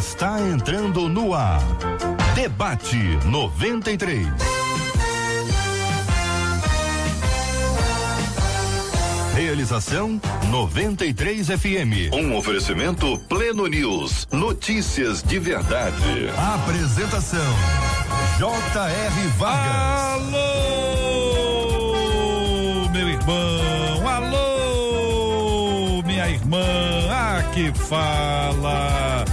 está entrando no ar. Debate 93. Realização 93 FM. Um oferecimento Pleno News. Notícias de verdade. Apresentação J.R. Vargas. Alô, meu irmão. Alô, minha irmã. Aqui fala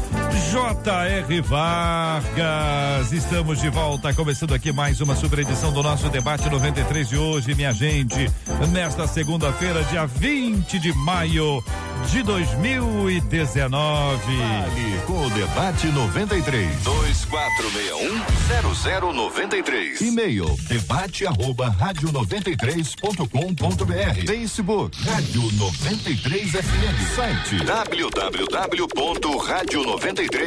J.R. Vargas. Estamos de volta, começando aqui mais uma super edição do nosso Debate 93 de hoje, minha gente, nesta segunda-feira, dia 20 de maio de 2019. Vale com o Debate 93. 2461-0093. E-mail debate@radio93.com.br. Facebook Rádio 93 FM. Site www.radio93.com.br.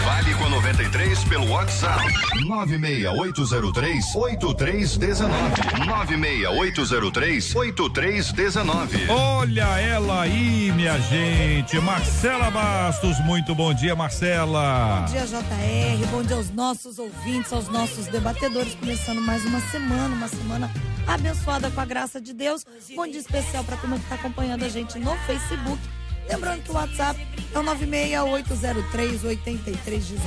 Vale com 93 pelo WhatsApp 96803-8319. 96803-8319. Olha ela aí, minha gente, Marcela Bastos. Muito bom dia, Marcela. Bom dia, JR, bom dia aos nossos ouvintes, aos nossos debatedores, começando mais uma semana abençoada com a graça de Deus. Bom dia especial para a turma que está acompanhando a gente no Facebook. Lembrando que o WhatsApp é o 96803-8319.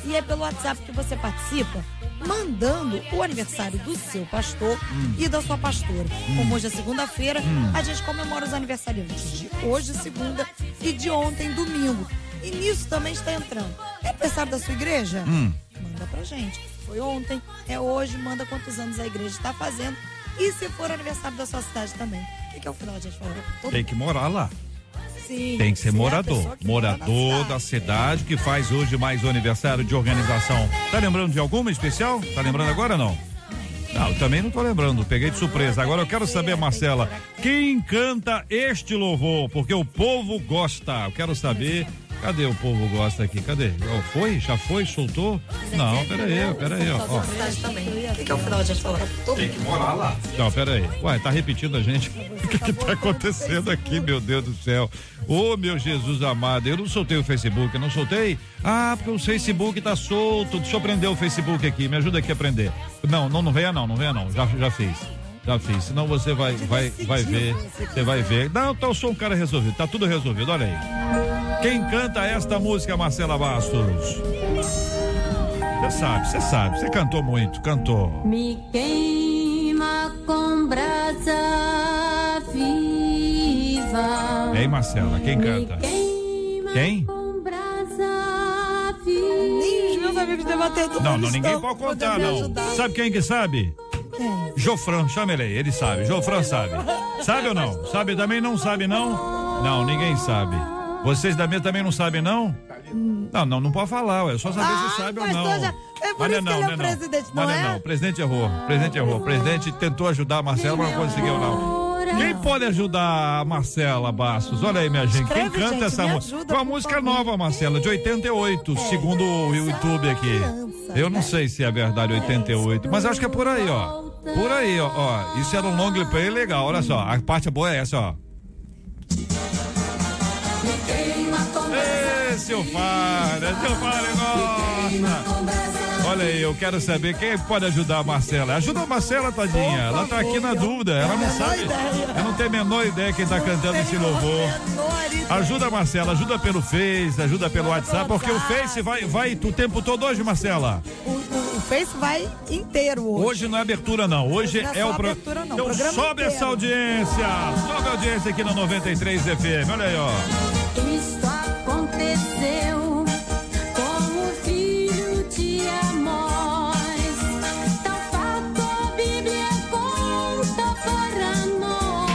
E é pelo WhatsApp que você participa, mandando o aniversário do seu pastor e da sua pastora. Como hoje é segunda-feira, a gente comemora os aniversariantes de hoje, segunda, e de ontem, domingo. E nisso também está entrando. É aniversário da sua igreja? Manda pra gente. Foi ontem, é hoje, manda quantos anos a igreja está fazendo. E se for aniversário da sua cidade também. O que é o final, a gente falou? Tem que morar lá. Sim, tem que ser morador. Morador da cidade que faz hoje mais o aniversário de organização. Tá lembrando de alguma especial? Tá lembrando agora ou não? Não, eu também não tô lembrando, peguei de surpresa. Agora eu quero saber, Marcela, quem canta este louvor? Porque o povo gosta. Eu quero saber. Cadê o povo gosta aqui? Cadê? Foi? Já foi? Soltou? Não, peraí, ó. O que é o final, a gente falou? Tem que morar lá. Não, peraí. Ué, tá repetindo a gente? O que tá acontecendo aqui, meu Deus do céu? Ô, meu Jesus amado, eu não soltei o Facebook, não soltei? Ah, porque o Facebook tá solto. Deixa eu prender o Facebook aqui, me ajuda aqui a prender. Não venha não. Já fiz. Senão você vai ver. Você vai ver. Não, então eu sou um cara resolvido, tá tudo resolvido, olha aí. Quem canta esta música, Marcela Bastos? Você sabe, você cantou muito, cantou. Me queima com brasa viva. Ei, Marcela, quem canta? Quem? Com brasa viva. Nem os meus amigos debatedores. Não, ninguém pode contar, não. Sabe quem que sabe? Quem? Jofran, chama ele sabe. Jofran sabe. Sabe ou não? Sabe também? Não sabe, não? Não, ninguém sabe. Vocês da mesa também não sabem, não? Não pode falar, é só saber se sabe ou não. É por isso que ele é o presidente, não é? Não, o presidente errou. O presidente tentou ajudar a Marcela, mas não conseguiu, não. Quem pode ajudar a Marcela Bastos? Olha aí, minha gente. Quem canta essa música? Uma música nova, Marcela, de 88, segundo o YouTube aqui. Eu não sei se é verdade 88, mas acho que é por aí, ó. Por aí, ó. Isso era um long play legal, olha só. A parte boa é essa, ó. Seu Fara gosta. Olha aí, eu quero saber quem pode ajudar a Marcela. Ajuda a Marcela, tadinha. Ela tá aqui na dúvida, ela não sabe. Ela não tem a menor ideia quem tá cantando esse louvor. Ajuda a Marcela, ajuda pelo Face, ajuda pelo WhatsApp, porque o Face vai o tempo todo hoje, Marcela. O Face vai inteiro hoje. Hoje não é abertura, não. Hoje é o abertura, não. Então sobe essa audiência. Sobe a audiência aqui na 93 FM. Olha aí, ó. Isso aconteceu como filho de Amós. Tal fato a Bíblia conta para nós.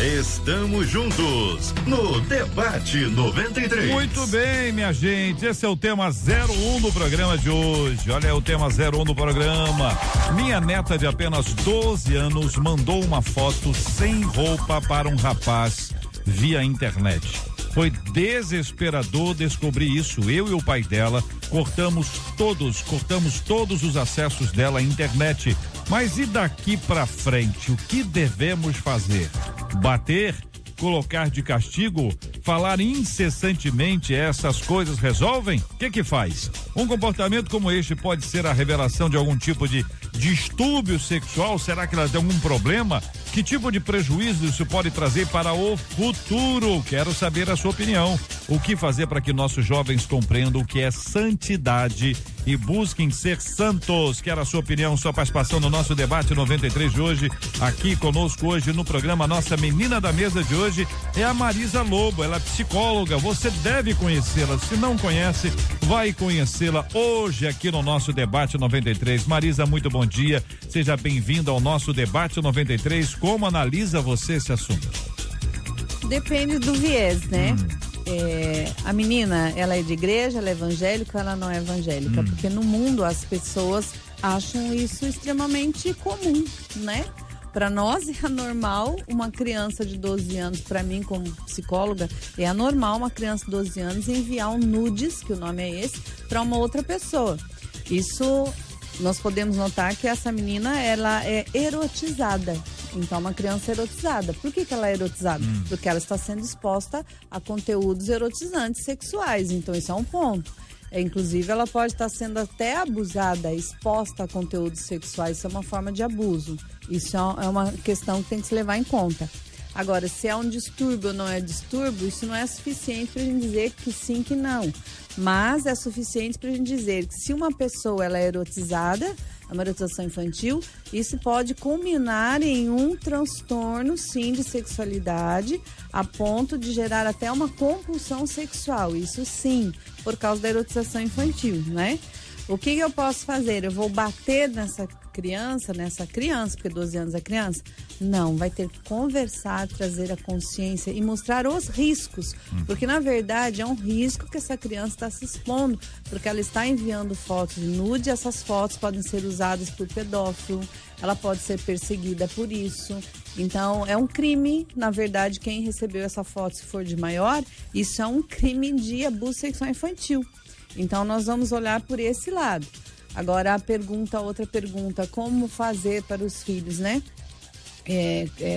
Estamos juntos no Debate 93. Muito bem, minha gente, esse é o tema 01 do programa de hoje. Olha, é o tema 01 do programa. Minha neta de apenas 12 anos mandou uma foto sem roupa para um rapaz via internet. Foi desesperador descobrir isso. Eu e o pai dela cortamos todos os acessos dela à internet. Mas e daqui pra frente, o que devemos fazer? Bater? Colocar de castigo? Falar incessantemente essas coisas resolvem? O que faz? Um comportamento como este pode ser a revelação de algum tipo de distúrbio sexual? Será que ela tem algum problema? Que tipo de prejuízo isso pode trazer para o futuro? Quero saber a sua opinião. O que fazer para que nossos jovens compreendam o que é santidade e busquem ser santos? Quero a sua opinião, sua participação no nosso debate 93 de hoje. Aqui conosco hoje no programa, nossa menina da mesa de hoje é a Marisa Lobo. Ela é psicóloga, você deve conhecê-la. Se não conhece, vai conhecê-la hoje aqui no nosso debate 93. Marisa, muito bom dia. Seja bem-vinda ao nosso debate 93. Como analisa você esse assunto? Depende do viés, né? A menina, ela é de igreja, ela é evangélica ou ela não é evangélica? Porque no mundo as pessoas acham isso extremamente comum, né? Para nós é anormal uma criança de 12 anos, para mim como psicóloga, é anormal uma criança de 12 anos enviar um nudes, que o nome é esse, para uma outra pessoa. Isso nós podemos notar que essa menina, ela é erotizada. Então, uma criança erotizada. Por que ela é erotizada? Porque ela está sendo exposta a conteúdos erotizantes sexuais. Então, isso é um ponto. Inclusive, ela pode estar sendo até abusada, exposta a conteúdos sexuais. Isso é uma forma de abuso. Isso é uma questão que tem que se levar em conta. Agora, se é um distúrbio ou não é distúrbio, isso não é suficiente para a gente dizer que sim, que não. Mas é suficiente para a gente dizer que se uma pessoa ela é erotizada, é uma erotização infantil, isso pode culminar em um transtorno, sim, de sexualidade, a ponto de gerar até uma compulsão sexual. Isso sim, por causa da erotização infantil, né? O que eu posso fazer? Eu vou bater nessa criança, porque 12 anos é criança? Não, vai ter que conversar, trazer a consciência e mostrar os riscos, porque na verdade é um risco que essa criança está se expondo, porque ela está enviando fotos nude, essas fotos podem ser usadas por pedófilo, ela pode ser perseguida por isso. Então é um crime, na verdade, quem recebeu essa foto, se for de maior, isso é um crime de abuso sexual infantil. Então nós vamos olhar por esse lado. Agora outra pergunta, como fazer para os filhos, né?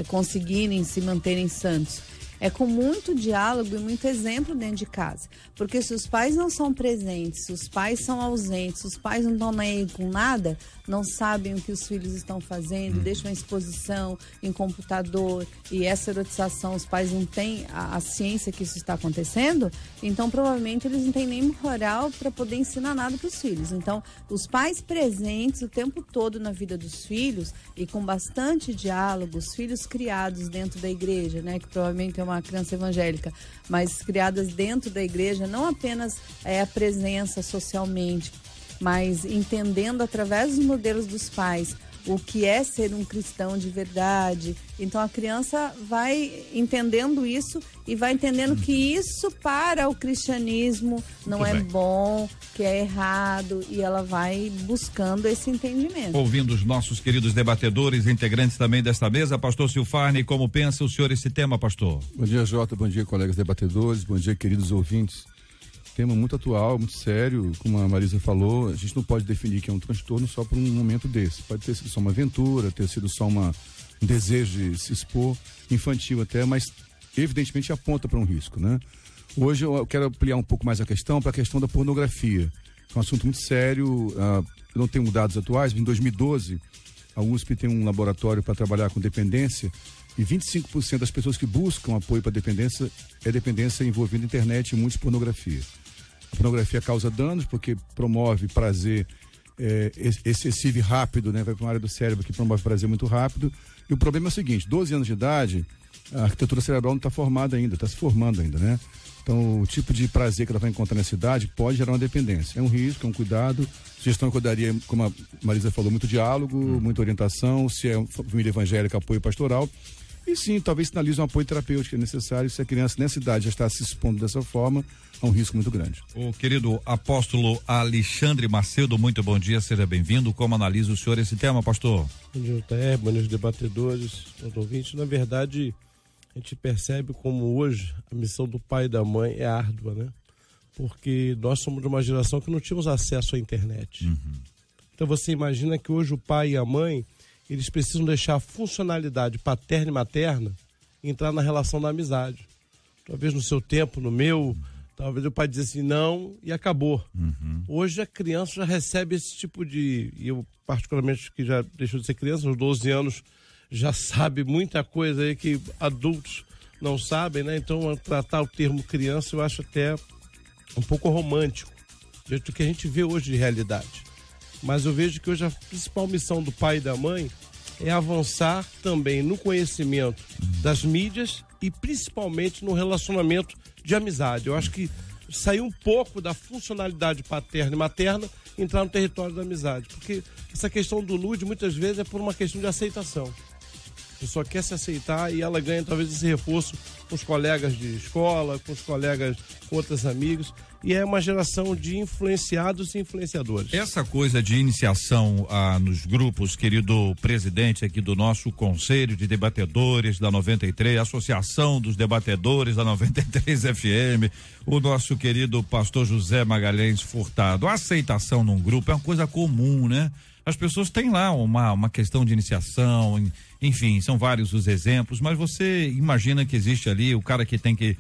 Conseguirem se manterem santos? É com muito diálogo e muito exemplo dentro de casa. Porque se os pais não são presentes, se os pais são ausentes, se os pais não estão nem aí com nada, não sabem o que os filhos estão fazendo, deixam a exposição em computador e essa erotização, os pais não têm a ciência que isso está acontecendo, então provavelmente eles não têm nem moral para poder ensinar nada para os filhos. Então, os pais presentes o tempo todo na vida dos filhos e com bastante diálogo, os filhos criados dentro da igreja, né, que provavelmente é uma criança evangélica, mas criadas dentro da igreja, não apenas a presença socialmente, mas entendendo através dos modelos dos pais o que é ser um cristão de verdade. Então a criança vai entendendo isso e vai entendendo que isso para o cristianismo não é bom, que é errado, e ela vai buscando esse entendimento. Ouvindo os nossos queridos debatedores, integrantes também desta mesa, pastor Silfarni, como pensa o senhor esse tema, pastor? Bom dia, Jota, bom dia, colegas debatedores, bom dia, queridos ouvintes. Tema muito atual, muito sério, como a Marisa falou, a gente não pode definir que é um transtorno só por um momento desse. Pode ter sido só uma aventura, ter sido só um desejo de se expor, infantil até, mas evidentemente aponta para um risco, né? Hoje eu quero ampliar um pouco mais a questão para a questão da pornografia. É um assunto muito sério, eu não tenho dados atuais, mas em 2012 a USP tem um laboratório para trabalhar com dependência e 25% das pessoas que buscam apoio para dependência é dependência envolvendo internet e muitos pornografia. A pornografia causa danos porque promove prazer excessivo e rápido, né? Vai para uma área do cérebro que promove prazer muito rápido. E o problema é o seguinte, 12 anos de idade, a arquitetura cerebral não está formada ainda, está se formando ainda, né? Então, o tipo de prazer que ela vai encontrar nessa idade pode gerar uma dependência. É um risco, é um cuidado. Sugestão que eu daria, como a Marisa falou, muito diálogo, muita orientação, se é família evangélica, apoio pastoral. E sim, talvez sinalize um apoio terapêutico que é necessário. Se a criança nessa idade já está se expondo dessa forma, há um risco muito grande. O querido apóstolo Alexandre Macedo, muito bom dia, seja bem-vindo. Como analisa o senhor esse tema, pastor? Bom dia, JR, bom dia, debatedores, todos ouvintes. Na verdade, a gente percebe como hoje a missão do pai e da mãe é árdua, né? Porque nós somos de uma geração que não tínhamos acesso à internet. Então você imagina que hoje o pai e a mãe, eles precisam deixar a funcionalidade paterna e materna entrar na relação da amizade. talvez no seu tempo, no meu, talvez o pai dizia assim, não, e acabou. Hoje a criança já recebe esse tipo de... E eu, particularmente, que já deixou de ser criança, aos 12 anos, já sabe muita coisa aí que adultos não sabem, né? Então, tratar o termo criança eu acho até um pouco romântico, do que a gente vê hoje de realidade. Mas eu vejo que hoje a principal missão do pai e da mãe é avançar também no conhecimento das mídias e principalmente no relacionamento de amizade. Eu acho que sair um pouco da funcionalidade paterna e materna, entrar no território da amizade. Porque essa questão do nude muitas vezes é por uma questão de aceitação. A pessoa quer se aceitar e ela ganha talvez esse reforço com os colegas de escola, com os colegas, com outros amigos. E é uma geração de influenciados e influenciadores. Essa coisa de iniciação nos grupos, querido presidente aqui do nosso Conselho de Debatedores da 93, Associação dos Debatedores da 93 FM, o nosso querido pastor José Magalhães Furtado, a aceitação num grupo é uma coisa comum, né? As pessoas têm lá uma questão de iniciação, enfim, são vários os exemplos, mas você imagina que existe ali o cara que tem que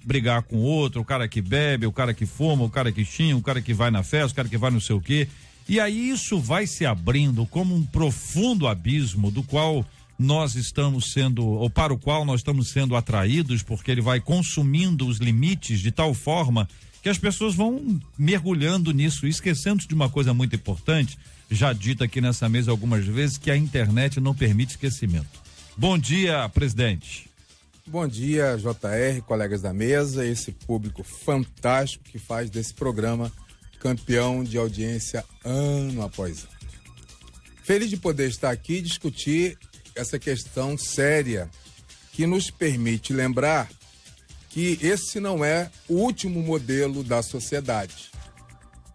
brigar com o outro, o cara que bebe, o cara que fuma, o cara que xinga, o cara que vai na festa, o cara que vai não sei o quê. E aí isso vai se abrindo como um profundo abismo do qual nós estamos sendo, ou para o qual nós estamos sendo atraídos, porque ele vai consumindo os limites de tal forma que as pessoas vão mergulhando nisso, esquecendo de uma coisa muito importante, já dita aqui nessa mesa algumas vezes, que a internet não permite esquecimento. Bom dia, presidente. Bom dia, JR, colegas da mesa, esse público fantástico que faz desse programa campeão de audiência ano após ano. Feliz de poder estar aqui e discutir essa questão séria que nos permite lembrar que esse não é o último modelo da sociedade.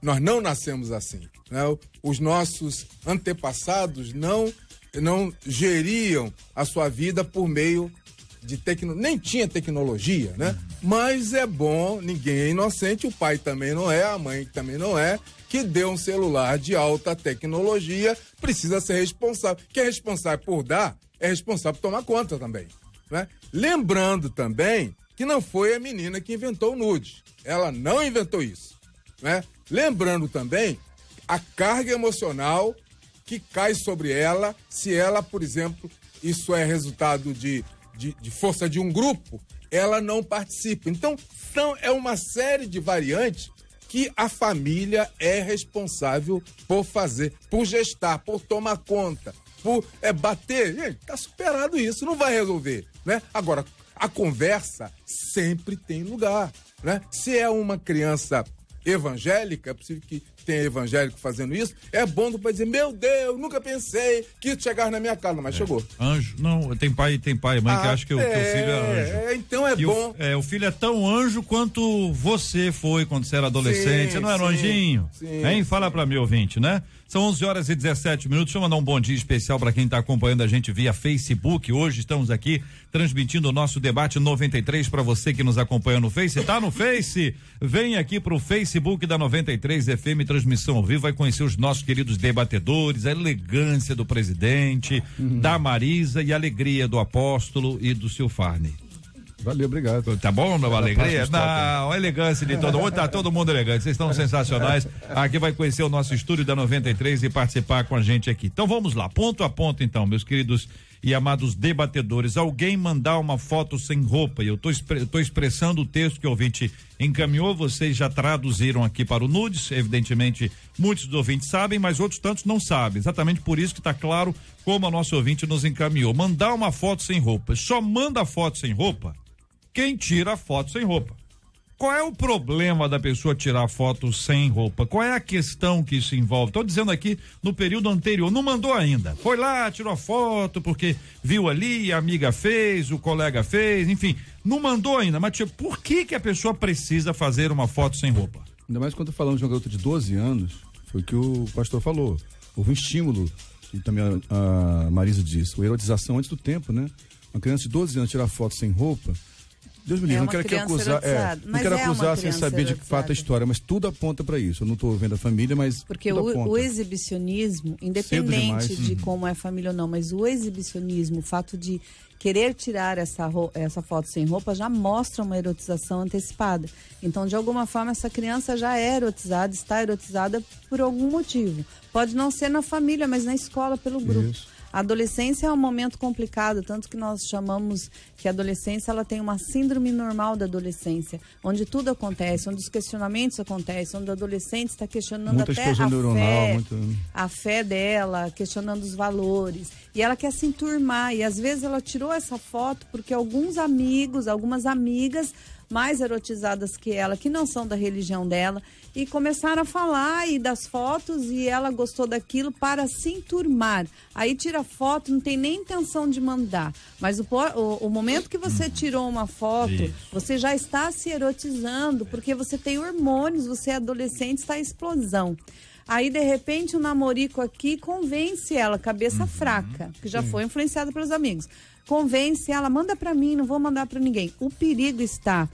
Nós não nascemos assim, né? Os nossos antepassados não geriam a sua vida por meio de nem tinha tecnologia, né? Mas é bom, ninguém é inocente, o pai também não é, a mãe também não é, que deu um celular de alta tecnologia, precisa ser responsável. Quem é responsável por dar, é responsável por tomar conta também, né? Lembrando também que não foi a menina que inventou o nude. Ela não inventou isso, né? Lembrando também a carga emocional que cai sobre ela, se ela, por exemplo, isso é resultado de força de um grupo, ela não participa. Então, é uma série de variantes que a família é responsável por fazer, por gestar, por tomar conta, por bater. Gente, tá superado isso, não vai resolver, né? Agora, a conversa sempre tem lugar, né? Se é uma criança evangélica, é possível que tenha evangélico fazendo isso, é bom para dizer, meu Deus, nunca pensei que isso chegasse na minha casa, mas chegou. Anjo, não, tem pai e mãe que acha que o filho é anjo. Então é bom. O filho é tão anjo quanto você foi quando você era adolescente, você não era um anjinho? Sim, hein? Fala pra mim, ouvinte, né? São 11h17. Deixa eu mandar um bom dia especial para quem está acompanhando a gente via Facebook. Hoje estamos aqui transmitindo o nosso debate 93 para você que nos acompanha no Face. Tá no Face? Vem aqui pro Facebook da 93 FM, transmissão ao vivo, vai conhecer os nossos queridos debatedores, a elegância do presidente, da Marisa e a alegria do apóstolo e do seu Farney. Valeu, obrigado. Tá bom, não? Alegria? Não, a elegância de todo mundo, tá todo mundo elegante, vocês estão sensacionais. Aqui vai conhecer o nosso estúdio da 93 e participar com a gente aqui. Então vamos lá, ponto a ponto então, meus queridos e amados debatedores. Alguém mandar uma foto sem roupa, e eu tô expressando o texto que o ouvinte encaminhou, vocês já traduziram aqui para o Nudes, evidentemente muitos dos ouvintes sabem, mas outros tantos não sabem, exatamente por isso que tá claro como a nossa ouvinte nos encaminhou. Mandar uma foto sem roupa, só manda foto sem roupa quem tira a foto sem roupa. Qual é o problema da pessoa tirar foto sem roupa? Qual é a questão que isso envolve? Estou dizendo aqui no período anterior, não mandou ainda. Foi lá, tirou a foto porque viu ali, a amiga fez, o colega fez, enfim, não mandou ainda. Mas tipo, por que a pessoa precisa fazer uma foto sem roupa? Ainda mais quando falamos de uma garota de 12 anos, foi o que o pastor falou. Houve um estímulo, e também a Marisa disse, a erotização antes do tempo, né? Uma criança de 12 anos tirar foto sem roupa, Deus me livre, É não uma quero que criança acusar, erotizada. não Mas quero é uma acusar sem criança saber de erotizada. fato a história, mas tudo aponta para isso. Eu não estou vendo a família, mas Porque tudo aponta. o exibicionismo, independente demais. de como é a família ou não, mas o exibicionismo, o fato de querer tirar essa foto sem roupa já mostra uma erotização antecipada. Então, de alguma forma, essa criança já é erotizada, está erotizada por algum motivo. Pode não ser na família, mas na escola, pelo grupo. Isso. A adolescência é um momento complicado, tanto que nós chamamos que a adolescência ela tem uma síndrome normal da adolescência, onde tudo acontece, onde os questionamentos acontecem, onde o adolescente está questionando Muita até explosão neuronal, a fé dela, questionando os valores. E ela quer se enturmar, e às vezes ela tirou essa foto porque alguns amigos, algumas amigas mais erotizadas que ela, que não são da religião dela, e começaram a falar e das fotos, e ela gostou daquilo para se enturmar. Aí tira foto, não tem nem intenção de mandar. Mas o momento que você tirou uma foto, Isso. você já está se erotizando, porque você tem hormônios, você é adolescente, está em explosão. Aí, de repente, o namorico aqui convence ela, cabeça fraca, que já foi influenciada pelos amigos. Convence ela, manda pra mim, não vou mandar pra ninguém. O perigo está,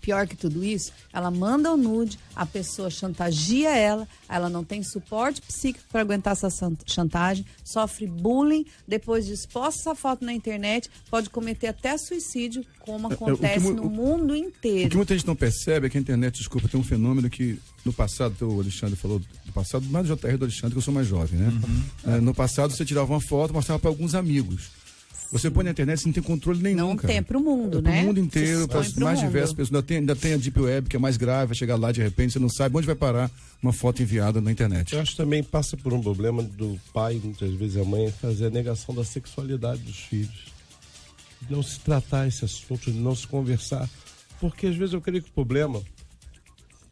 pior que tudo isso, ela manda o nude, a pessoa chantageia ela não tem suporte psíquico para aguentar essa chantagem, sofre bullying, depois de exposta essa foto na internet, pode cometer até suicídio, como acontece no mundo O inteiro. que muita gente não percebe é que a internet, desculpa, tem um fenômeno que no passado, o Alexandre falou do passado, mais do JR do Alexandre, que eu sou mais jovem, né? No passado você tirava uma foto, mostrava para alguns amigos. Você põe na internet, você não tem controle nenhum, Não cara. tem pro mundo, né? Pro mundo inteiro, para as mais diversas pessoas. Ainda tem a Deep Web, que é mais grave, vai chegar lá de repente, você não sabe onde vai parar uma foto enviada na internet. Eu acho que também passa por um problema do pai, muitas vezes a mãe, fazer a negação da sexualidade dos filhos. Não se tratar esse assunto, não se conversar. Porque às vezes eu creio que o problema,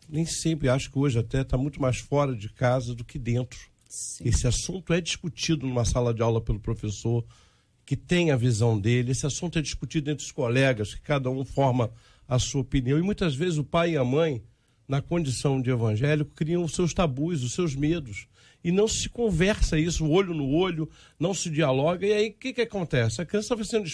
nem sempre, acho que hoje até está muito mais fora de casa do que dentro. Sim. Esse assunto é discutido numa sala de aula pelo professor, que tem a visão dele. Esse assunto é discutido entre os colegas, que cada um forma a sua opinião. E muitas vezes o pai e a mãe, na condição de evangélico, criam os seus tabus, os seus medos. E não se conversa isso, olho no olho, não se dialoga. E aí, o que acontece? A criança vai sendo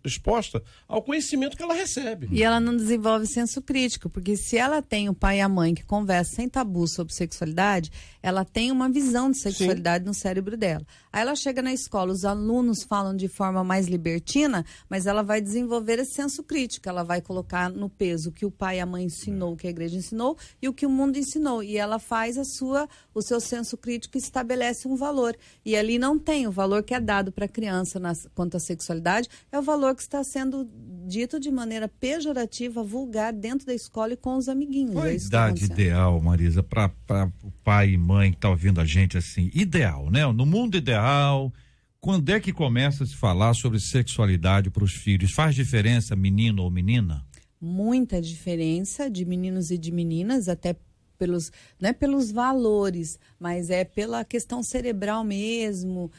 exposta ao conhecimento que ela recebe. E ela não desenvolve senso crítico, porque se ela tem o pai e a mãe que conversam sem tabu sobre sexualidade, ela tem uma visão de sexualidade no cérebro dela. Aí ela chega na escola, os alunos falam de forma mais libertina, mas ela vai desenvolver esse senso crítico, ela vai colocar no peso o que o pai e a mãe ensinou, o que a igreja ensinou e o que o mundo ensinou. E ela faz o seu senso crítico que estabelece um valor. E ali não tem o valor que é dado para a criança quanto à sexualidade, é o valor que está sendo dito de maneira pejorativa, vulgar, dentro da escola e com os amiguinhos. Qual a É isso que tá idade acontecendo. ideal, Marisa, para o pai e mãe que tá ouvindo a gente assim? Ideal, né? No mundo ideal, quando é que começa a se falar sobre sexualidade para os filhos? Faz diferença menino ou menina? Muita diferença de meninos e de meninas, até não é pelos valores, mas é pela questão cerebral mesmo,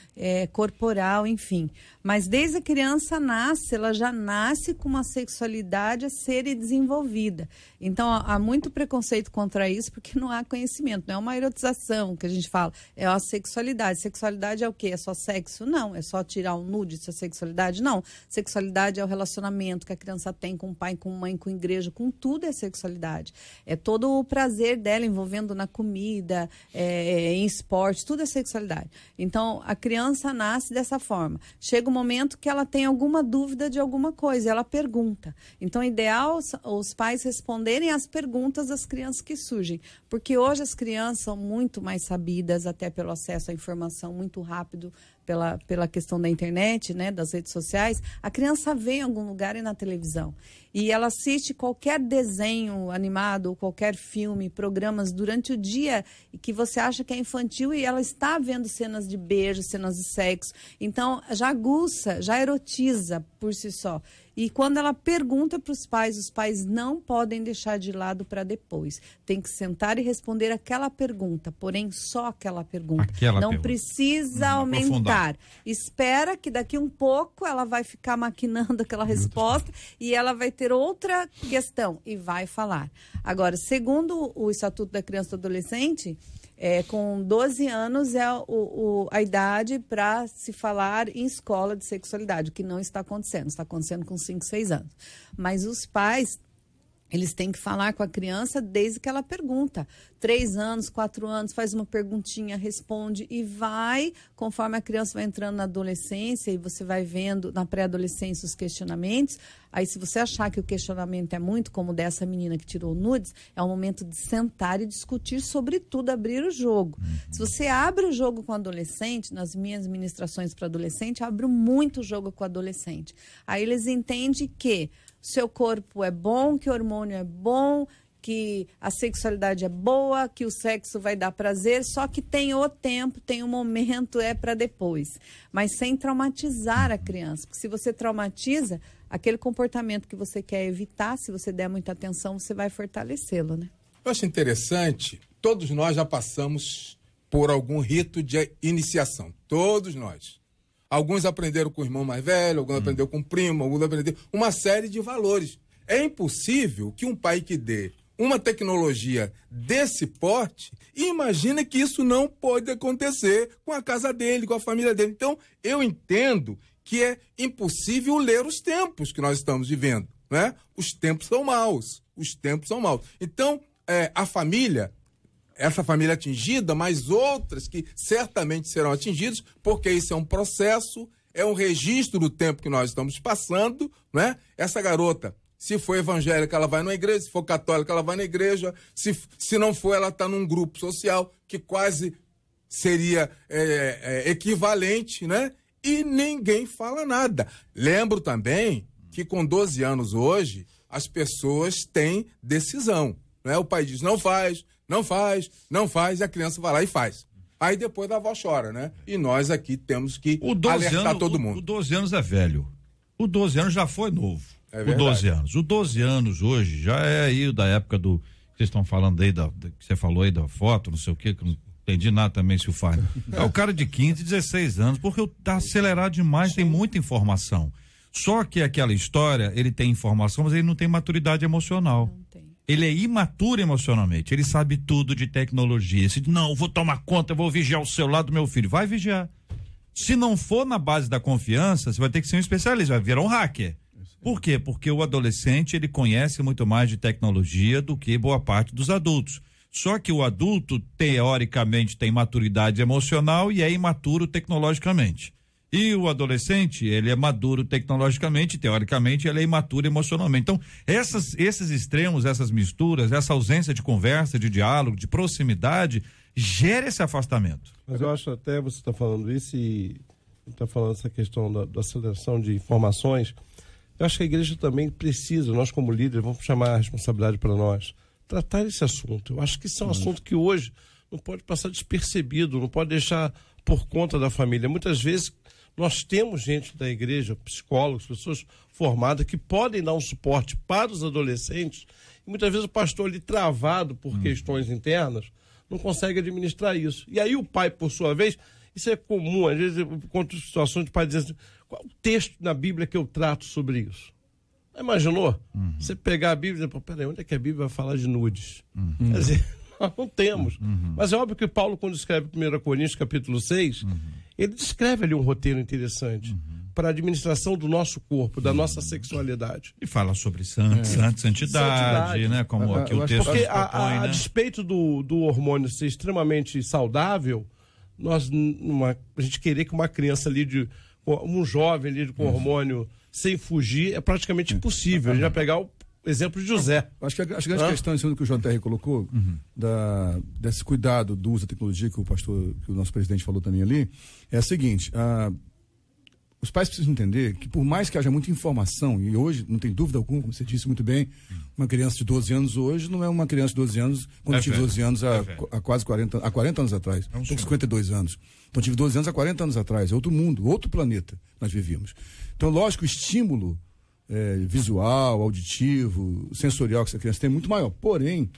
corporal, enfim. Mas desde a criança nasce, ela já nasce com uma sexualidade a ser desenvolvida. Então há muito preconceito contra isso, porque não há conhecimento, não é uma erotização que a gente fala, é a sexualidade. Sexualidade é o quê? É só sexo? Não. É só tirar um nude, isso é sexualidade? Não. Sexualidade é o relacionamento que a criança tem com o pai, com a mãe, com a igreja, com tudo é sexualidade. É todo o prazer dela envolvendo na comida, em esporte, tudo é sexualidade. Então, a criança nasce dessa forma. Chega um momento que ela tem alguma dúvida de alguma coisa, ela pergunta. Então, é ideal os pais responderem às perguntas das crianças que surgem, porque hoje as crianças são muito mais sabidas, até pelo acesso à informação muito rápido, pela questão da internet, né, das redes sociais. A criança vê em algum lugar e na televisão. E ela assiste qualquer desenho animado ou qualquer filme, programas durante o dia que você acha que é infantil e ela está vendo cenas de beijo, cenas de sexo. Então, já aguça, já erotiza por si só. E quando ela pergunta para os pais não podem deixar de lado para depois. Tem que sentar e responder aquela pergunta, porém só aquela pergunta. Não precisa aumentar. Espera que daqui um pouco ela vai ficar maquinando aquela resposta e ela vai ter outra questão e vai falar. Agora, segundo o Estatuto da Criança e do Adolescente, Com 12 anos é a idade para se falar em escola de sexualidade, o que não está acontecendo. Está acontecendo com 5, 6 anos. Mas os pais, eles têm que falar com a criança desde que ela pergunta. 3 anos, 4 anos, faz uma perguntinha, responde e vai, conforme a criança vai entrando na adolescência e você vai vendo na pré-adolescência os questionamentos. Aí, se você achar que o questionamento é muito, como dessa menina que tirou nudes, é o momento de sentar e discutir sobre tudo, abrir o jogo. Se você abre o jogo com o adolescente, nas minhas ministrações para adolescente, eu abro muito jogo com o adolescente. Aí eles entendem que seu corpo é bom, que o hormônio é bom, que a sexualidade é boa, que o sexo vai dar prazer, só que tem o tempo, tem o momento, é para depois. Mas sem traumatizar a criança, porque se você traumatiza, aquele comportamento que você quer evitar, se você der muita atenção, você vai fortalecê-lo, né? Eu acho interessante, todos nós já passamos por algum rito de iniciação, todos nós. Alguns aprenderam com o irmão mais velho, alguns aprenderam com o primo, alguns aprenderam uma série de valores. É impossível que um pai que dê uma tecnologia desse porte, imagina que isso não pode acontecer com a casa dele, com a família dele. Então, eu entendo que é impossível ler os tempos que nós estamos vivendo, né? Os tempos são maus, Então, a família, essa família atingida, mas outras que certamente serão atingidas, porque isso é um processo, é um registro do tempo que nós estamos passando, né? Essa garota, se for evangélica, ela vai na igreja, se for católica, ela vai na igreja, se não for, ela está num grupo social que quase seria equivalente, né? E ninguém fala nada. Lembro também que com 12 anos hoje, as pessoas têm decisão, né? O pai diz, não faz, e a criança vai lá e faz. Aí depois a avó chora, né? E nós aqui temos que alertar todo mundo. O 12 anos é velho. O 12 anos já foi novo. É o 12 anos. O 12 anos hoje já é aí da época do... Vocês estão falando aí, que você falou aí da foto, não sei o quê, que não entendi nada também, se o faz. É o cara de 15, 16 anos, porque tá acelerado demais, tem muita informação. Só que aquela história, ele tem informação, mas ele não tem maturidade emocional. Não tem. Ele é imaturo emocionalmente, ele sabe tudo de tecnologia. Se não, vou tomar conta, vou vigiar o celular do meu filho. Vai vigiar. Se não for na base da confiança, você vai ter que ser um especialista, vai virar um hacker. Por quê? Porque o adolescente, ele conhece muito mais de tecnologia do que boa parte dos adultos. Só que o adulto, teoricamente, tem maturidade emocional e é imaturo tecnologicamente. E o adolescente, ele é maduro tecnologicamente, teoricamente, ele é imaturo emocionalmente. Então, esses extremos, essas misturas, essa ausência de conversa, de diálogo, de proximidade, gera esse afastamento. Mas eu acho até, você está falando isso e está falando essa questão da aceleração de informações. Eu acho que a igreja também precisa, nós como líderes, vamos chamar a responsabilidade para nós, tratar esse assunto. Eu acho que isso é um assunto que hoje não pode passar despercebido, não pode deixar por conta da família. Muitas vezes nós temos gente da igreja, psicólogos, pessoas formadas que podem dar um suporte para os adolescentes e muitas vezes o pastor ali travado por questões internas não consegue administrar isso. E aí o pai, por sua vez, isso é comum, às vezes eu encontro situações de pai dizendo assim, qual o texto na Bíblia que eu trato sobre isso? Imaginou? Você pegar a Bíblia e dizer, peraí, onde é que a Bíblia vai falar de nudes? Quer dizer, nós não temos. Mas é óbvio que Paulo, quando escreve 1 Coríntios, capítulo 6, ele descreve ali um roteiro interessante para a administração do nosso corpo, da nossa sexualidade. E fala sobre santidade, né? Como aqui o texto porque propõe, a despeito do hormônio ser extremamente saudável, a gente querer que uma criança lide, um jovem lide com hormônio sem fugir, é praticamente impossível. A gente vai pegar o exemplo de José. Acho que a grande questão, em cima do que o JR colocou, desse cuidado do uso da tecnologia que o nosso presidente falou também ali, é a seguinte, os pais precisam entender que por mais que haja muita informação, e hoje, não tem dúvida alguma, como você disse muito bem, uma criança de 12 anos hoje não é uma criança de 12 anos quando eu tive 12 anos há quase 40 anos atrás. Estou com 52 anos. Então eu tive 12 anos há 40 anos atrás. É outro mundo, outro planeta nós vivíamos. Então, lógico, o estímulo visual, auditivo, sensorial que essa criança tem é muito maior. Porém,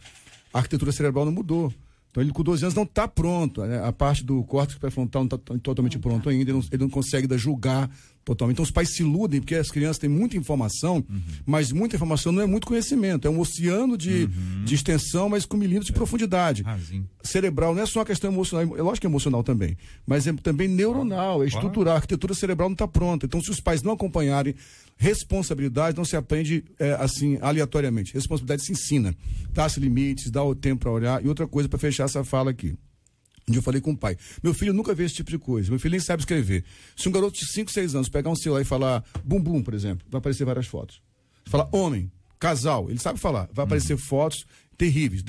a arquitetura cerebral não mudou. Então ele com 12 anos não está pronto, né? A parte do córtex pré-frontal não está totalmente pronto ainda, ele não consegue julgar totalmente. Então os pais se iludem, porque as crianças têm muita informação, mas muita informação não é muito conhecimento, é um oceano de extensão, mas com milímetros de profundidade. Cerebral não é só uma questão emocional, é lógico que é emocional também, mas é também neuronal, é estrutural, a arquitetura cerebral não está pronta. Então se os pais não acompanharem, responsabilidade não se aprende assim, aleatoriamente. Responsabilidade se ensina, dá-se limites, dá o tempo para olhar. E outra coisa para fechar essa fala aqui. Eu falei com o pai, meu filho nunca vê esse tipo de coisa, meu filho nem sabe escrever. Se um garoto de 5, 6 anos pegar um celular e falar bumbum, por exemplo, vai aparecer várias fotos. Fala homem, casal, ele sabe falar, vai aparecer fotos terríveis.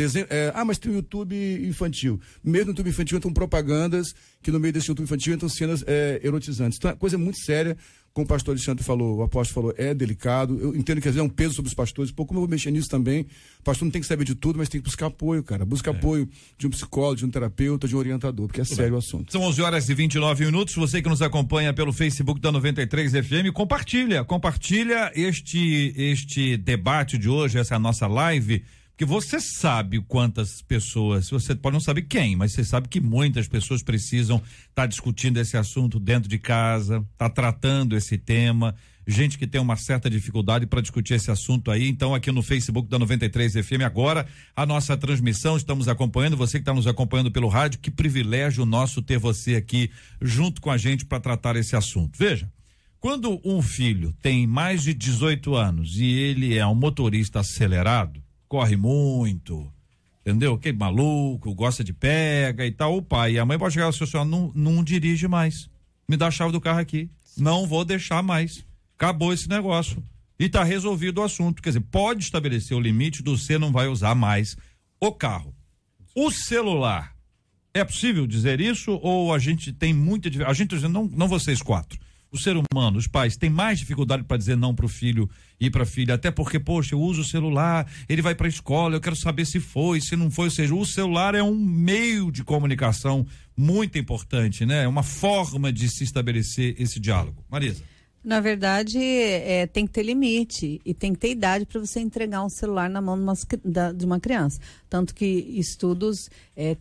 Mas tem o YouTube infantil. Mesmo no YouTube infantil entram propagandas, que no meio desse YouTube infantil entram cenas erotizantes. Então é coisa muito séria. Como o pastor Alexandre falou, o apóstolo falou, é delicado. Eu entendo que às vezes é um peso sobre os pastores. Pô, como eu vou mexer nisso também? O pastor não tem que saber de tudo, mas tem que buscar apoio, cara. Busca apoio de um psicólogo, de um terapeuta, de um orientador, porque é sério o assunto. São 11h29. Você que nos acompanha pelo Facebook da 93 FM, compartilha este debate de hoje, essa nossa live, porque você sabe quantas pessoas, você pode não saber quem, mas você sabe que muitas pessoas precisam estar discutindo esse assunto dentro de casa, tá tratando esse tema, gente que tem uma certa dificuldade para discutir esse assunto aí. Então aqui no Facebook da 93 FM agora a nossa transmissão, estamos acompanhando, você que está nos acompanhando pelo rádio, que privilégio nosso ter você aqui junto com a gente para tratar esse assunto. Veja, quando um filho tem mais de 18 anos e ele é um motorista acelerado, corre muito, entendeu? Que maluco, gosta de pega e tal. O pai e a mãe pode chegar e falar assim, não dirige mais. Me dá a chave do carro aqui. Não vou deixar mais. Acabou esse negócio. E tá resolvido o assunto. Quer dizer, pode estabelecer o limite do você não vai usar mais o carro. O celular. É possível dizer isso ou a gente tem muita dificuldade? A gente dizendo, não vocês quatro. O ser humano, os pais, têm mais dificuldade para dizer não pro filho e pra filha, até porque, poxa, eu uso o celular, ele vai pra escola, eu quero saber se foi, se não foi, ou seja, o celular é um meio de comunicação muito importante, né? É uma forma de se estabelecer esse diálogo. Marisa. Na verdade, tem que ter limite e tem que ter idade para você entregar um celular na mão de uma criança. Tanto que estudos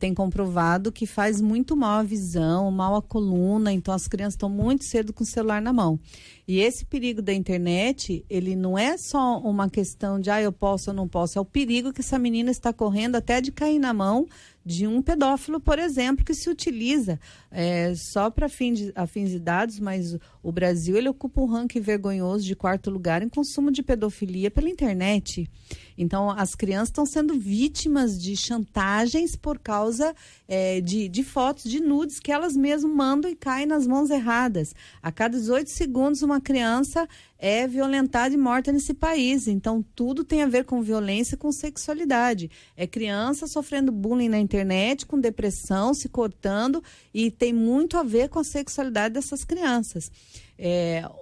têm comprovado que faz muito mal a visão, mal a coluna, então as crianças estão muito cedo com o celular na mão. E esse perigo da internet, ele não é só uma questão de eu posso ou não posso, é o perigo que essa menina está correndo até de cair na mão de um pedófilo, por exemplo, que se utiliza só para fins de dados, mas o Brasil ele ocupa um ranking vergonhoso de 4º lugar em consumo de pedofilia pela internet. Então, as crianças estão sendo vítimas de chantagens por causa de fotos, de nudes que elas mesmas mandam e caem nas mãos erradas. A cada 18 segundos, uma criança é violentada e morta nesse país. Então, tudo tem a ver com violência, com sexualidade. É criança sofrendo bullying na internet, com depressão, se cortando, e tem muito a ver com a sexualidade dessas crianças.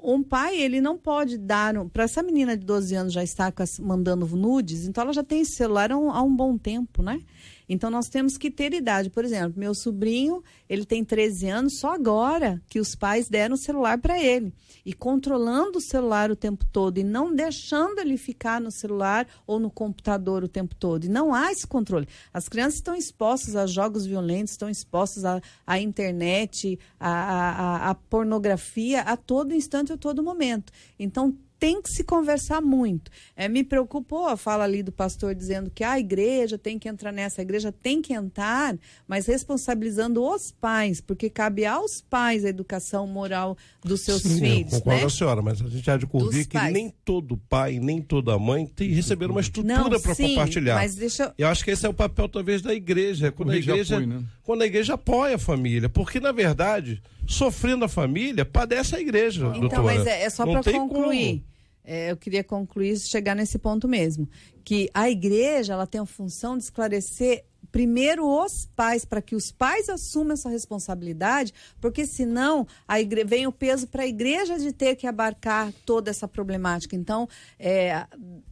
Um pai, ele não pode dar... Para essa menina de 12 anos já estar mandando nudes, então ela já tem esse celular há um bom tempo, né? Então, nós temos que ter idade. Por exemplo, meu sobrinho, ele tem 13 anos, só agora que os pais deram o celular para ele. E controlando o celular o tempo todo e não deixando ele ficar no celular ou no computador o tempo todo. E não há esse controle. As crianças estão expostas a jogos violentos, estão expostas à internet, à pornografia a todo instante, a todo momento. Então, tem que se conversar muito. Me preocupou a fala ali do pastor dizendo que a igreja tem que entrar nessa, a igreja tem que entrar, mas responsabilizando os pais, porque cabe aos pais a educação moral dos seus filhos. Eu concordo, senhora, mas a gente há de convir que nem todo pai, nem toda mãe receberam uma estrutura para compartilhar. Mas eu acho que esse é o papel, talvez, da igreja. Quando a igreja apoia a família, porque, na verdade, sofrendo a família, padece a igreja. Então, doutora. mas é só para concluir. Eu queria concluir, chegar nesse ponto mesmo, que a igreja ela tem a função de esclarecer primeiro os pais, para que os pais assumam essa responsabilidade, porque senão vem o peso para a igreja de ter que abarcar toda essa problemática. Então,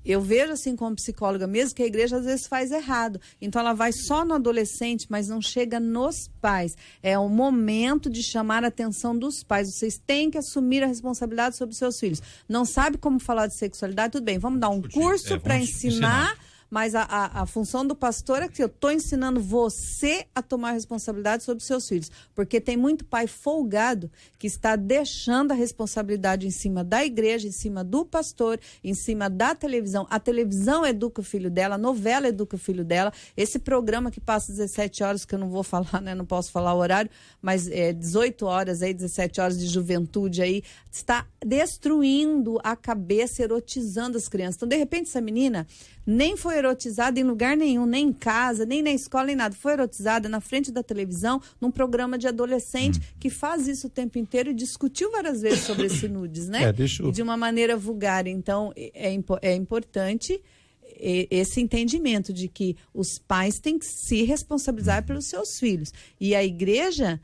eu vejo assim como psicóloga mesmo que a igreja às vezes faz errado. Então, ela vai só no adolescente, mas não chega nos pais. É o momento de chamar a atenção dos pais. Vocês têm que assumir a responsabilidade sobre os seus filhos. Não sabe como falar de sexualidade? Tudo bem, vamos dar um curso para ensinar. mas a função do pastor é que eu estou ensinando você a tomar responsabilidade sobre os seus filhos, porque tem muito pai folgado que está deixando a responsabilidade em cima da igreja, em cima do pastor, em cima da televisão. A televisão educa o filho dela, a novela educa o filho dela, esse programa que passa 17 horas, que eu não vou falar, né, não posso falar o horário, mas 18 horas aí, 17 horas de juventude aí, está destruindo a cabeça, erotizando as crianças. Então, de repente, essa menina nem foi erotizada em lugar nenhum, nem em casa, nem na escola, nem nada. Foi erotizada na frente da televisão, num programa de adolescente que faz isso o tempo inteiro e discutiu várias vezes sobre esse nudes, né? E de uma maneira vulgar. Então, é importante esse entendimento de que os pais têm que se responsabilizar pelos seus filhos. E a igreja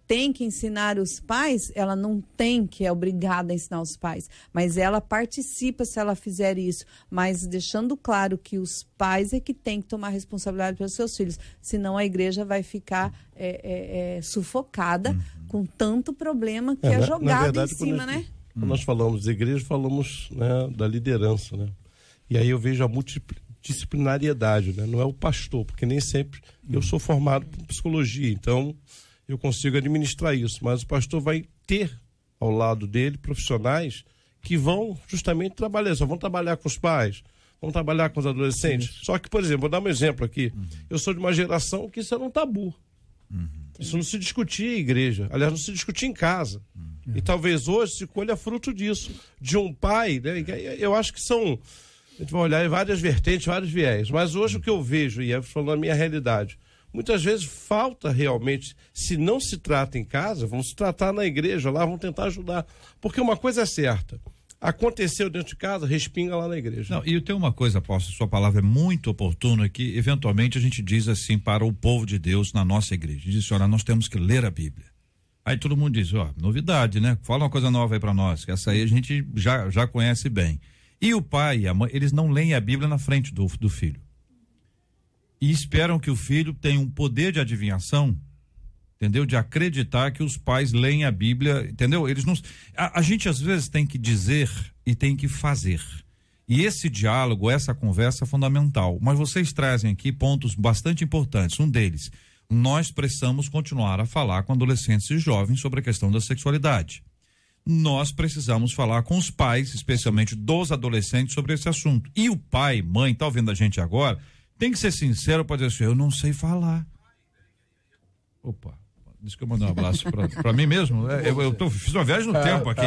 tem que ensinar os pais, ela não tem que é obrigada a ensinar os pais, mas ela participa se ela fizer isso, mas deixando claro que os pais é que tem que tomar responsabilidade pelos seus filhos, senão a igreja vai ficar sufocada com tanto problema que é jogado verdade, em cima, né? Quando nós falamos de igreja, falamos, né, da liderança, né? E aí eu vejo a multidisciplinariedade, né? Não é o pastor, porque nem sempre eu sou formado por psicologia, então eu consigo administrar isso, mas o pastor vai ter ao lado dele profissionais que vão justamente trabalhar, só vão trabalhar com os pais, vão trabalhar com os adolescentes. Sim. Só que, por exemplo, vou dar um exemplo aqui, eu sou de uma geração que isso era um tabu. Isso não se discutia em igreja, aliás, não se discutia em casa. E talvez hoje se colha fruto disso, de um pai, né? Eu acho que são, a gente vai olhar em várias vertentes, vários viés, mas hoje o que eu vejo, e é falando da minha realidade, muitas vezes falta realmente, se não se trata em casa, vão se tratar na igreja, lá vão tentar ajudar. Porque uma coisa é certa, aconteceu dentro de casa, respinga lá na igreja. Não, e tem uma coisa, apóstolo, sua palavra é muito oportuna, que eventualmente a gente diz assim para o povo de Deus na nossa igreja, diz, olha, nós temos que ler a Bíblia. Aí todo mundo diz, novidade, né? Fala uma coisa nova aí para nós, que essa aí a gente já conhece bem. E o pai e a mãe, eles não leem a Bíblia na frente do filho. E esperam que o filho tenha um poder de adivinhação, entendeu? De acreditar que os pais leem a Bíblia, entendeu? Eles não. A gente às vezes tem que dizer e tem que fazer. E esse diálogo, essa conversa é fundamental. Mas vocês trazem aqui pontos bastante importantes. Um deles, nós precisamos continuar a falar com adolescentes e jovens sobre a questão da sexualidade. Nós precisamos falar com os pais, especialmente dos adolescentes, sobre esse assunto. E o pai, mãe, tá ouvindo a gente agora, tem que ser sincero para dizer assim, eu não sei falar. Opa, disse que eu mandei um abraço para mim mesmo. Fiz uma viagem no tempo aqui.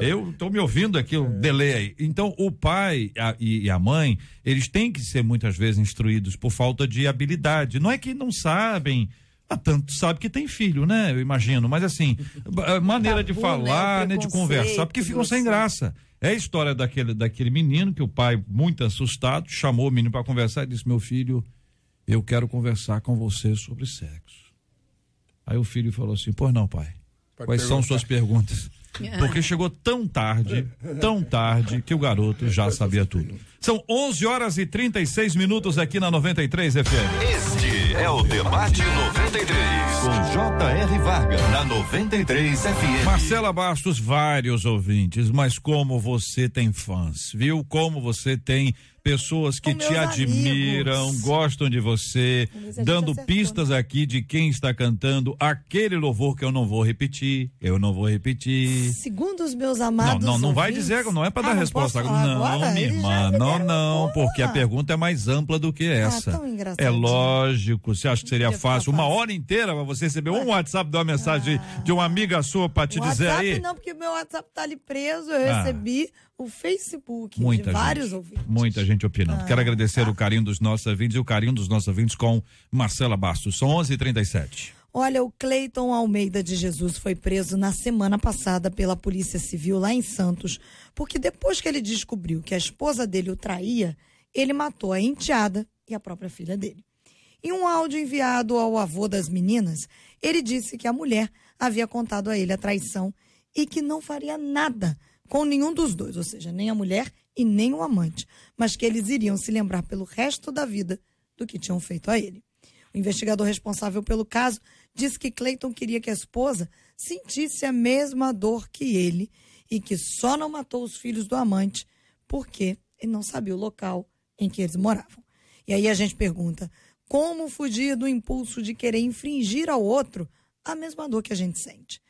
Eu estou me ouvindo aqui, um delay aí. Então, o pai e a mãe, eles têm que ser muitas vezes instruídos por falta de habilidade. Não é que não sabem, tanto sabe que tem filho, né? Eu imagino, mas assim, maneira de falar, né? De conversar, porque ficam sem graça. É a história daquele menino que o pai, muito assustado, chamou o menino para conversar e disse, meu filho, eu quero conversar com você sobre sexo. Aí o filho falou assim, pois não, pai, quais são suas perguntas? Porque chegou tão tarde, que o garoto já sabia tudo. São 11 horas e 36 minutos aqui na 93 FM. Este é o Debate 93, com J.R. Vargas, na 93 FM. Marcela Bastos, vários ouvintes, mas como você tem fãs, viu? Como você tem pessoas que te admiram, amigos, gostam de você, dando pistas aqui de quem está cantando aquele louvor que eu não vou repetir. Segundo os meus amados não vai dizer, não é para dar resposta agora. Não, minha irmã, não, porque a pergunta é mais ampla do que essa. Tão engraçado. É lógico, você acha que seria fácil uma hora inteira para você receber um WhatsApp de uma mensagem de uma amiga sua para te dizer aí? WhatsApp não, porque meu WhatsApp tá ali preso, eu recebi o Facebook de vários ouvintes. Muita gente opinando. Quero agradecer o carinho dos nossos ouvintes e o carinho dos nossos ouvintes com Marcela Bastos. São 11h37. Olha, o Cleiton Almeida de Jesus foi preso na semana passada pela Polícia Civil lá em Santos, porque depois que ele descobriu que a esposa dele o traía, ele matou a enteada e a própria filha dele. Em um áudio enviado ao avô das meninas, ele disse que a mulher havia contado a ele a traição e que não faria nada com nenhum dos dois, ou seja, nem a mulher e nem o amante, mas que eles iriam se lembrar pelo resto da vida do que tinham feito a ele. O investigador responsável pelo caso disse que Cleiton queria que a esposa sentisse a mesma dor que ele e que só não matou os filhos do amante porque ele não sabia o local em que eles moravam. E aí a gente pergunta, como fugir do impulso de querer infringir ao outro a mesma dor que a gente sente?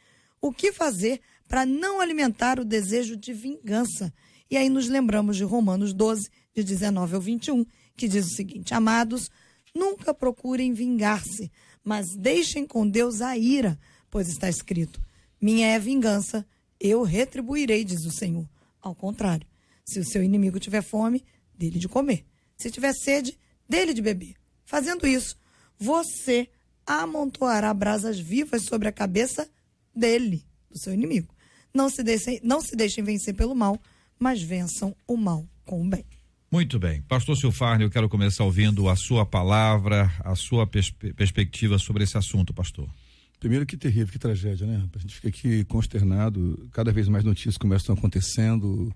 O que fazer para não alimentar o desejo de vingança? E aí nos lembramos de Romanos 12, de 19 ao 21, que diz o seguinte: amados, nunca procurem vingar-se, mas deixem com Deus a ira, pois está escrito, minha é a vingança, eu retribuirei, diz o Senhor. Ao contrário, se o seu inimigo tiver fome, dê-lhe de comer. Se tiver sede, dê-lhe de beber. Fazendo isso, você amontoará brasas vivas sobre a cabeça dele, do seu inimigo. Não se deixem vencer pelo mal, mas vençam o mal com o bem. Muito bem. Pastor Silfarnio, eu quero começar ouvindo a sua palavra, a sua perspectiva sobre esse assunto, pastor. Primeiro, que terrível, que tragédia, né? A gente fica aqui consternado, cada vez mais notícias começam acontecendo,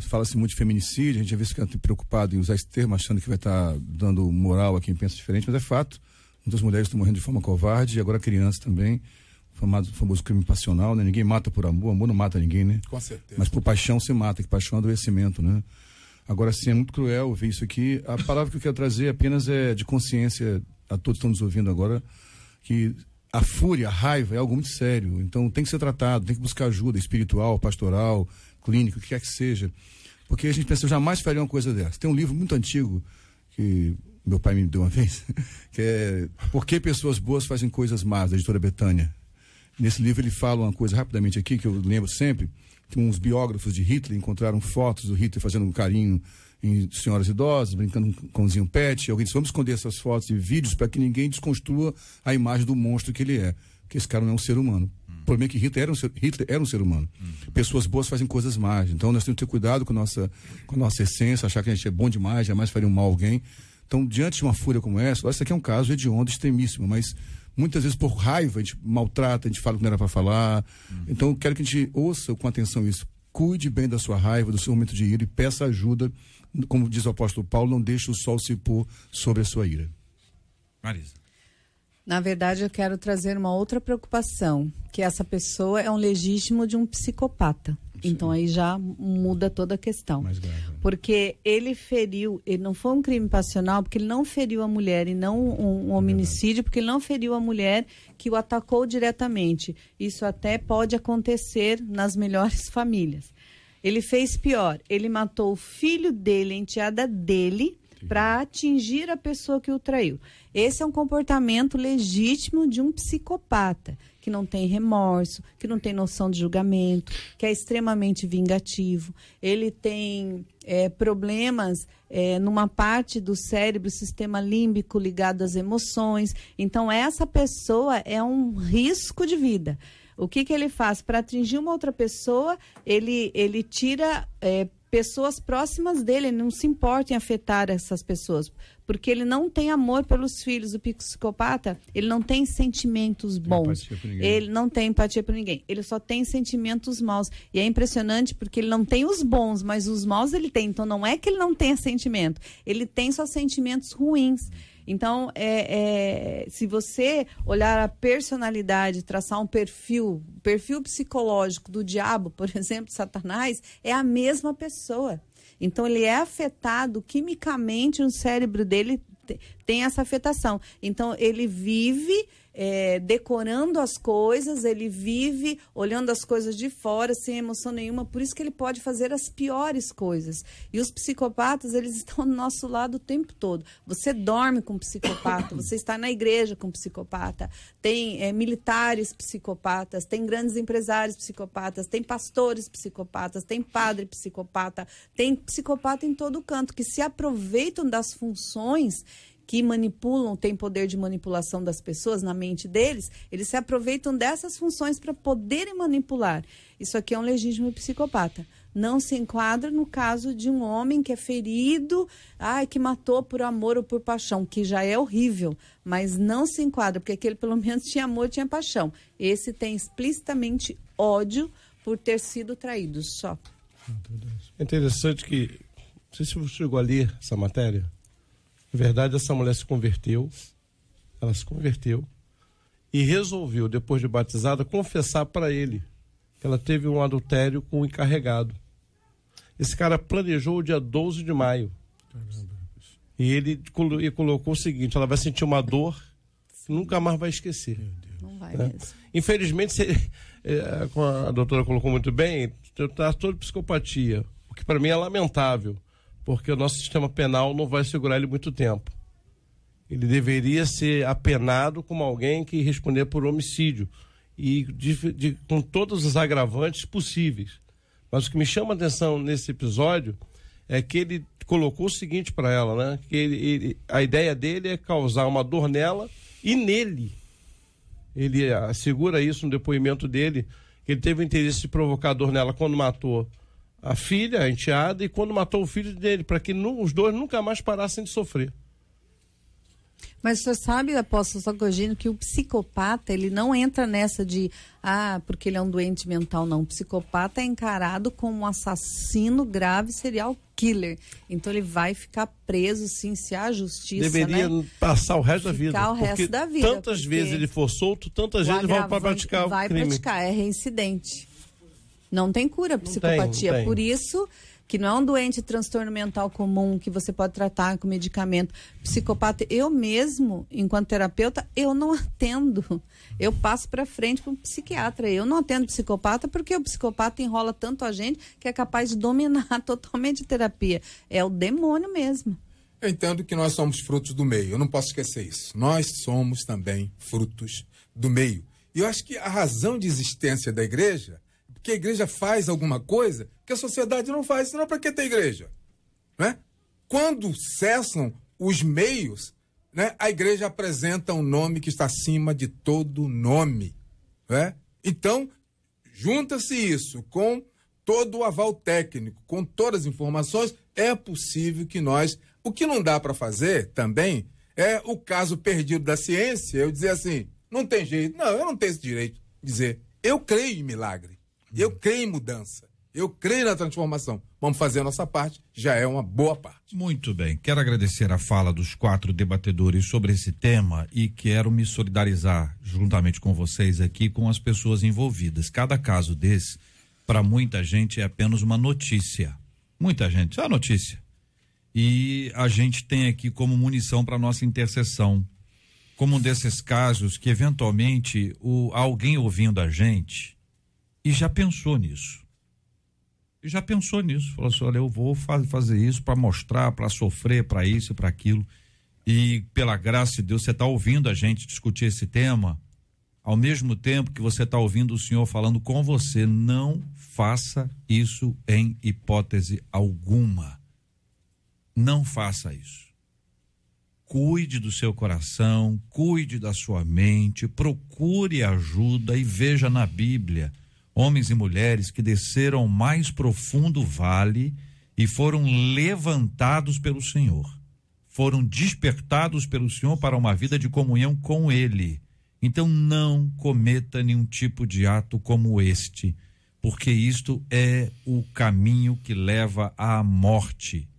fala-se muito de feminicídio, a gente às vezes fica preocupado em usar esse termo, achando que vai estar dando moral a quem pensa diferente, mas é fato, muitas mulheres estão morrendo de forma covarde, e agora crianças também, o famoso crime passional, né? Ninguém mata por amor não mata ninguém, né? Com certeza. Mas por paixão se mata, que paixão é adoecimento, né? Agora sim, é muito cruel ver isso aqui. A palavra que eu quero trazer apenas é de consciência a todos que estão nos ouvindo agora, que a fúria, a raiva é algo muito sério. Então tem que ser tratado, tem que buscar ajuda espiritual, pastoral, clínica, o que quer que seja. Porque a gente pensa, eu jamais faria uma coisa dessa. Tem um livro muito antigo que meu pai me deu uma vez, que é Por que Pessoas Boas Fazem Coisas Más, da editora Betânia. Nesse livro ele fala uma coisa rapidamente aqui, que eu lembro sempre, que uns biógrafos de Hitler encontraram fotos do Hitler fazendo um carinho em senhoras idosas, brincando com um cãozinho pet. Alguém disse, vamos esconder essas fotos e vídeos para que ninguém desconstrua a imagem do monstro que ele é. Porque esse cara não é um ser humano. O problema é que Hitler era um ser humano. Pessoas boas fazem coisas más. Então nós temos que ter cuidado com a nossa essência, achar que a gente é bom demais, jamais faria um mal a alguém. Então, diante de uma fúria como essa, isso aqui é um caso hediondo, extremíssimo, mas muitas vezes por raiva a gente maltrata, a gente fala o que não era para falar. Então, eu quero que a gente ouça com atenção isso. Cuide bem da sua raiva, do seu momento de ira e peça ajuda. Como diz o apóstolo Paulo, não deixe o sol se pôr sobre a sua ira. Marisa. Na verdade, eu quero trazer uma outra preocupação, que essa pessoa é um legítimo de um psicopata. Sim. Então aí já muda toda a questão. Mais grave. Porque ele não foi um crime passional, porque ele não feriu a mulher, e não um homicídio, porque ele não feriu a mulher que o atacou diretamente. Isso até pode acontecer nas melhores famílias. Ele fez pior, ele matou o filho dele, a enteada dele, para atingir a pessoa que o traiu. Esse é um comportamento legítimo de um psicopata, que não tem remorso, que não tem noção de julgamento, que é extremamente vingativo. Ele tem problemas numa parte do cérebro, sistema límbico ligado às emoções. Então, essa pessoa é um risco de vida. O que ele faz? Para atingir uma outra pessoa, ele tira pessoas próximas dele, ele não se importa em afetar essas pessoas, porque ele não tem amor pelos filhos. O psicopata, ele não tem sentimentos bons, ele não tem empatia por ninguém, ele só tem sentimentos maus, e é impressionante porque ele não tem os bons, mas os maus ele tem. Então não é que ele não tenha sentimento, ele tem só sentimentos ruins. Então, se você olhar a personalidade, traçar um perfil psicológico do diabo, por exemplo, Satanás, é a mesma pessoa. Então, ele é afetado quimicamente, no cérebro dele tem essa afetação. Então, ele vive decorando as coisas, ele vive olhando as coisas de fora, sem emoção nenhuma, por isso que ele pode fazer as piores coisas. E os psicopatas, eles estão do nosso lado o tempo todo. Você dorme com um psicopata, você está na igreja com um psicopata, tem militares psicopatas, tem grandes empresários psicopatas, tem pastores psicopatas, tem padre psicopata, tem psicopata em todo canto, que se aproveitam das funções que manipulam, têm poder de manipulação das pessoas na mente deles, eles se aproveitam dessas funções para poderem manipular. Isso aqui é um legítimo psicopata. Não se enquadra no caso de um homem que é ferido, que matou por amor ou por paixão, que já é horrível, mas não se enquadra, porque aquele pelo menos tinha amor, tinha paixão. Esse tem explicitamente ódio por ter sido traído, só. É interessante que, não sei se você chegou a ler essa matéria. Na verdade, essa mulher ela se converteu e resolveu, depois de batizada, confessar para ele que ela teve um adultério com o encarregado. Esse cara planejou o dia 12 de maio. E ele colocou o seguinte: ela vai sentir uma dor que nunca mais vai esquecer. Não vai né? mesmo. Infelizmente, como a doutora colocou muito bem, tratou de psicopatia, o que para mim é lamentável, porque o nosso sistema penal não vai segurar ele muito tempo. Ele deveria ser apenado como alguém que responder por homicídio e com todos os agravantes possíveis. Mas o que me chama a atenção nesse episódio é que ele colocou o seguinte para ela, né? Que a ideia dele é causar uma dor nela e nele. Ele assegura isso no depoimento dele, que ele teve o interesse de provocar dor nela quando matou a filha, a enteada, e quando matou o filho dele, para que os dois nunca mais parassem de sofrer. Mas o senhor sabe, apóstolo Socogino, que o psicopata, ele não entra nessa de, porque ele é um doente mental, não. O psicopata é encarado como um assassino grave, serial killer. Então ele vai ficar preso, sim, se a justiça, deveria passar o resto da vida. Ficar o resto da vida. Tantas vezes ele for solto, tantas vezes ele vai praticar o crime. Vai praticar, é reincidente. Não tem cura a psicopatia. Não tem. Por isso que não é um doente transtorno mental comum que você pode tratar com medicamento. Psicopata, eu mesmo, enquanto terapeuta, eu não atendo. Eu passo para frente para um psiquiatra. Eu não atendo psicopata porque o psicopata enrola tanto a gente que é capaz de dominar totalmente a terapia. É o demônio mesmo. Eu entendo que nós somos frutos do meio. Eu não posso esquecer isso. Nós somos também frutos do meio. E eu acho que a razão de existência da igreja, porque a igreja faz alguma coisa que a sociedade não faz, senão para que ter igreja? Né? Quando cessam os meios, né, a igreja apresenta um nome que está acima de todo nome. Né? Então, junta-se isso com todo o aval técnico, com todas as informações, é possível que nós... O que não dá para fazer também é o caso perdido da ciência, eu dizer assim, não tem jeito. Não, eu não tenho esse direito de dizer, eu creio em milagre, eu creio em mudança, eu creio na transformação. Vamos fazer a nossa parte, já é uma boa parte. Muito bem, quero agradecer a fala dos 4 debatedores sobre esse tema e quero me solidarizar juntamente com vocês aqui, com as pessoas envolvidas. Cada caso desse, para muita gente, é apenas uma notícia. Muita gente, é uma notícia. E a gente tem aqui como munição para nossa intercessão, como um desses casos que eventualmente alguém ouvindo a gente e já pensou nisso. Falou assim, olha, eu vou fazer isso para mostrar, para sofrer, para isso e para aquilo. E pela graça de Deus, você está ouvindo a gente discutir esse tema, ao mesmo tempo que você está ouvindo o Senhor falando com você, não faça isso em hipótese alguma. Não faça isso. Cuide do seu coração, cuide da sua mente, procure ajuda e veja na Bíblia homens e mulheres que desceram ao mais profundo vale e foram levantados pelo Senhor. Foram despertados pelo Senhor para uma vida de comunhão com Ele. Então não cometa nenhum tipo de ato como este, porque isto é o caminho que leva à morte.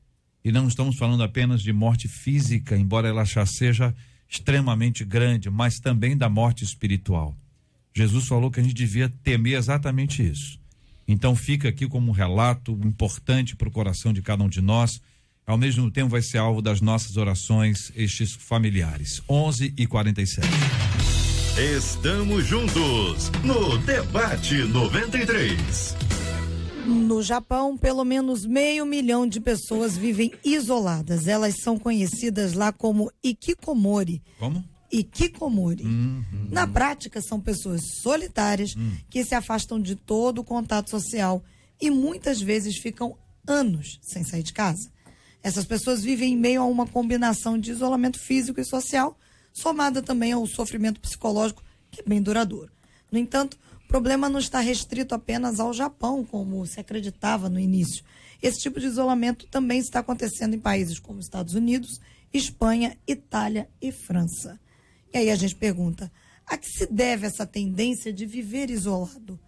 E não estamos falando apenas de morte física, embora ela já seja extremamente grande, mas também da morte espiritual. Jesus falou que a gente devia temer exatamente isso. Então fica aqui como um relato importante para o coração de cada um de nós. Ao mesmo tempo vai ser alvo das nossas orações estes familiares. 11h47. Estamos juntos no Debate 93. No Japão, pelo menos 500 mil de pessoas vivem isoladas. Elas são conhecidas lá como hikikomori. Como? Hikikomori. Na prática, são pessoas solitárias que se afastam de todo o contato social e muitas vezes ficam anos sem sair de casa. Essas pessoas vivem em meio a uma combinação de isolamento físico e social, somada também ao sofrimento psicológico, que é bem duradouro. No entanto, o problema não está restrito apenas ao Japão, como se acreditava no início. Esse tipo de isolamento também está acontecendo em países como Estados Unidos, Espanha, Itália e França. E aí a gente pergunta, a que se deve essa tendência de viver isolado?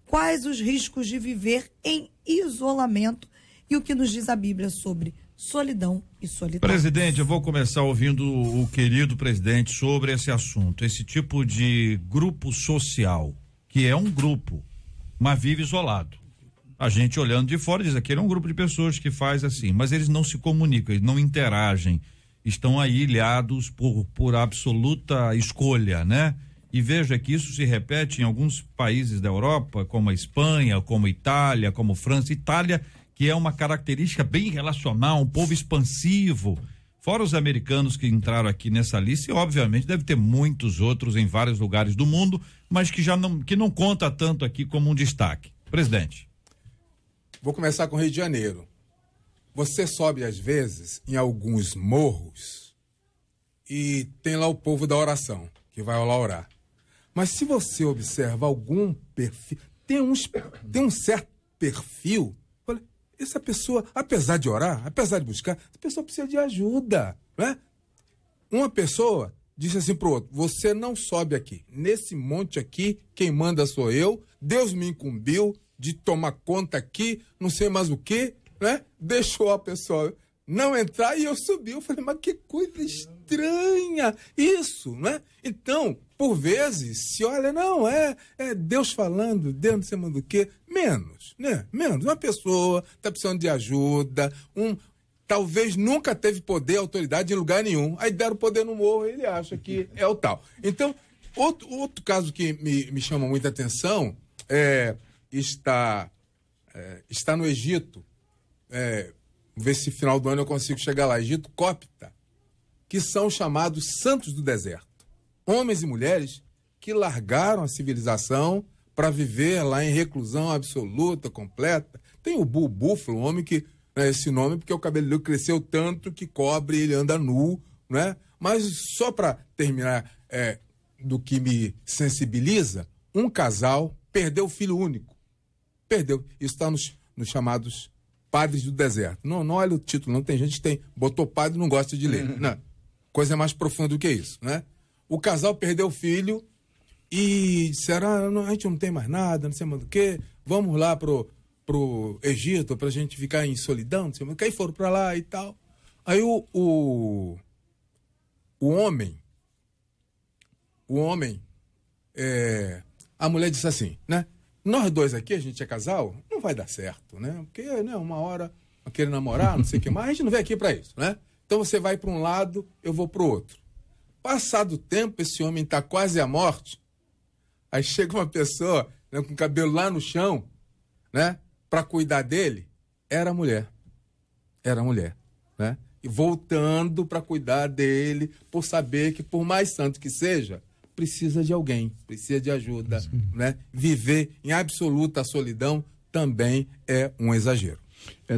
Quais os riscos de viver em isolamento e o que nos diz a Bíblia sobre solidão e solitário? Presidente, eu vou começar ouvindo o querido presidente sobre esse assunto, esse tipo de grupo social, que é um grupo, mas vive isolado. A gente olhando de fora diz, aquele é um grupo de pessoas que faz assim, mas eles não se comunicam, eles não interagem, estão aí ilhados por absoluta escolha, né? E veja que isso se repete em alguns países da Europa, como a Espanha, como a Itália, como França. Itália, que é uma característica bem relacional, um povo expansivo. Fora os americanos que entraram aqui nessa lista, e obviamente deve ter muitos outros em vários lugares do mundo, mas que não conta tanto aqui como um destaque. Presidente. Vou começar com o Rio de Janeiro. Você sobe, às vezes, em alguns morros e tem lá o povo da oração, que vai lá orar. Mas se você observa algum perfil, tem um certo perfil, olha, essa pessoa, apesar de orar, apesar de buscar, essa pessoa precisa de ajuda, né? Uma pessoa disse assim pro outro, você não sobe aqui, nesse monte aqui, quem manda sou eu, Deus me incumbiu de tomar conta aqui, não sei mais o que, né? Deixou a pessoa não entrar e eu subi. Eu falei, mas que coisa estranha isso, né? Então, por vezes, se olha, não, é Deus falando, Deus não sei mais do que, menos, né? Menos. Uma pessoa está precisando de ajuda, talvez nunca teve poder, autoridade em lugar nenhum. Aí deram poder no morro, ele acha que é o tal. Então, outro caso que me chama muita atenção está no Egito. Ver se final do ano eu consigo chegar lá. Egito cópita, que são chamados santos do deserto. Homens e mulheres que largaram a civilização para viver lá em reclusão absoluta, completa. Tem o búfalo, um homem que esse nome porque o cabelo dele cresceu tanto que cobre, ele anda nu, né? Mas só para terminar do que me sensibiliza, um casal perdeu o filho único. Perdeu. Isso está nos chamados padres do deserto. Não olha o título, não tem gente que botou padre e não gosta de ler. Não. Coisa mais profunda do que isso, né? O casal perdeu o filho e disseram, a gente não tem mais nada, não sei mais do que, vamos lá pro Egito pra gente ficar em solidão, não sei mais do que, aí foram pra lá e tal. Aí o homem, a mulher disse assim, né? Nós dois aqui, a gente é casal, não vai dar certo, né? Porque, né, uma hora vai querer namorar, não sei o que mais, a gente não veio aqui para isso, né? Então você vai para um lado, eu vou para o outro. Passado o tempo, esse homem está quase à morte, aí chega uma pessoa, né, com o cabelo lá no chão, né? Para cuidar dele, era a mulher, né? E voltando para cuidar dele, por saber que por mais santo que seja, precisa de alguém, precisa de ajuda, né? Viver em absoluta solidão também é um exagero.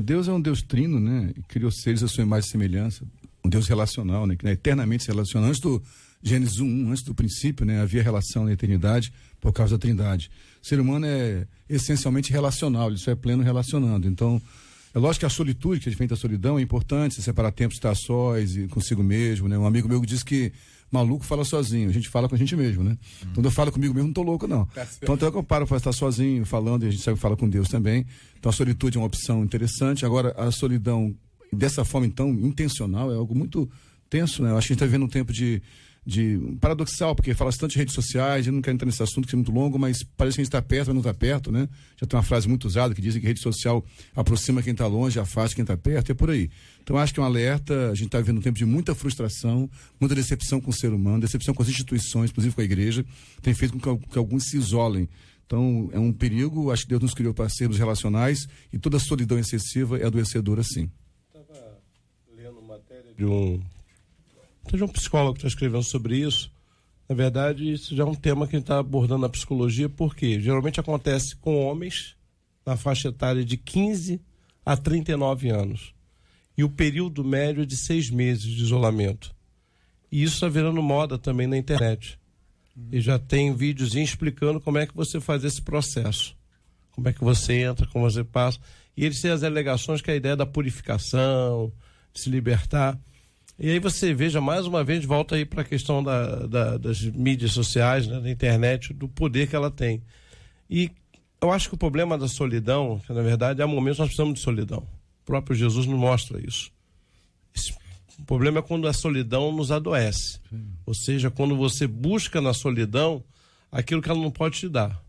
Deus é um Deus trino, né? Criou seres à sua imagem e semelhança, um Deus relacional, né? Que eternamente se relaciona. Antes do Gênesis 1, antes do princípio, né? Havia relação na eternidade por causa da Trindade. O ser humano é essencialmente relacional, ele só é pleno relacionando. Então, é lógico que a solitude, que é diferente da solidão, é importante, se separar tempo de estar sós e consigo mesmo, né? Um amigo meu diz que maluco fala sozinho, a gente fala com a gente mesmo, né? Quando eu falo comigo mesmo, não tô louco, não. Então, até que eu paro para estar sozinho, falando, e a gente sabe que fala com Deus também. Então, a solitude é uma opção interessante. Agora, a solidão, dessa forma, então, intencional, é algo muito tenso, né? Eu acho que a gente está vivendo um tempo de paradoxal, porque fala tanto de redes sociais, eu não quero entrar nesse assunto que é muito longo, mas parece que a gente está perto, mas não está perto, né? Já tem uma frase muito usada que diz que rede social aproxima quem está longe, afasta quem está perto, é por aí. Então acho que é um alerta, a gente está vivendo um tempo de muita frustração, muita decepção com o ser humano, decepção com as instituições, inclusive com a igreja, tem feito com que alguns se isolem. Então é um perigo, acho que Deus nos criou para sermos relacionais e toda solidão excessiva é adoecedora, sim. Estava lendo matéria de um psicólogo que está escrevendo sobre isso. Na verdade, isso já é um tema que a gente está abordando na psicologia, porque geralmente acontece com homens na faixa etária de 15 a 39 anos. E o período médio é de 6 meses de isolamento. E isso está virando moda também na internet. E já tem vídeos explicando como é que você faz esse processo. Como é que você entra, como você passa. E eles têm as alegações que é a ideia da purificação, de se libertar. E aí você veja, mais uma vez, volta aí para a questão das mídias sociais, né, da internet, do poder que ela tem. E eu acho que o problema da solidão, que na verdade há momentos nós precisamos de solidão. O próprio Jesus nos mostra isso. O problema é quando a solidão nos adoece. Ou seja, quando você busca na solidão aquilo que ela não pode te dar,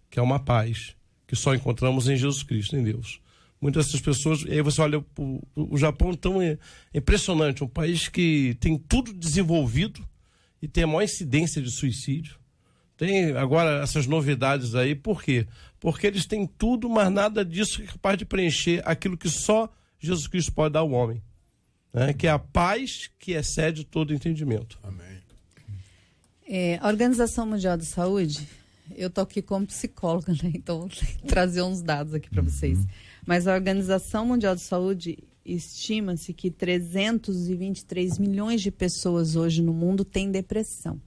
que é uma paz, que só encontramos em Jesus Cristo, em Deus. Muitas dessas pessoas, e aí você olha o Japão, tão impressionante, um país que tem tudo desenvolvido e tem a maior incidência de suicídio. Tem agora essas novidades aí, por quê? Porque eles têm tudo, mas nada disso é capaz de preencher aquilo que só Jesus Cristo pode dar ao homem, né? Que é a paz que excede todo entendimento. Amém. A Organização Mundial de Saúde, eu tô aqui como psicóloga, né? Então vou trazer uns dados aqui para vocês. Mas a Organização Mundial de Saúde estima-se que 323 milhões de pessoas hoje no mundo têm depressão,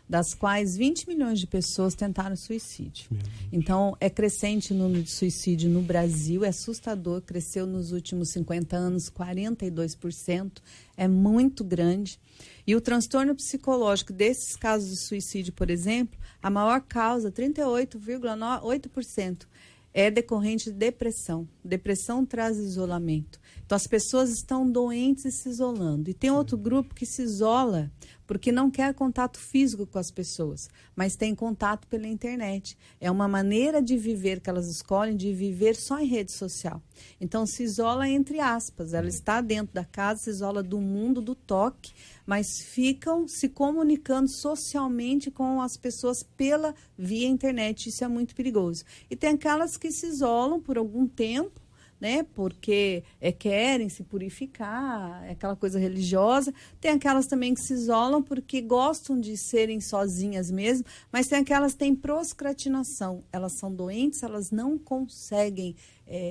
das quais 20 milhões de pessoas tentaram suicídio. Então, é crescente o número de suicídio no Brasil, é assustador, cresceu nos últimos 50 anos 42%, é muito grande. E o transtorno psicológico desses casos de suicídio, por exemplo, a maior causa, 38,8%, é decorrente de depressão. Depressão traz isolamento. Então, as pessoas estão doentes e se isolando. E tem outro grupo que se isola porque não quer contato físico com as pessoas, mas tem contato pela internet. É uma maneira de viver que elas escolhem, de viver só em rede social. Então, se isola entre aspas. Ela está dentro da casa, se isola do mundo, do toque, mas ficam se comunicando socialmente com as pessoas pela via internet. Isso é muito perigoso. E tem aquelas que se isolam por algum tempo, né, porque querem se purificar, é aquela coisa religiosa. Tem aquelas também que se isolam porque gostam de serem sozinhas mesmo, mas tem aquelas que têm procrastinação. Elas são doentes, elas não conseguem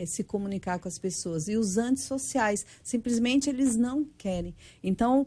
se comunicar com as pessoas. E os antissociais, simplesmente eles não querem. Então,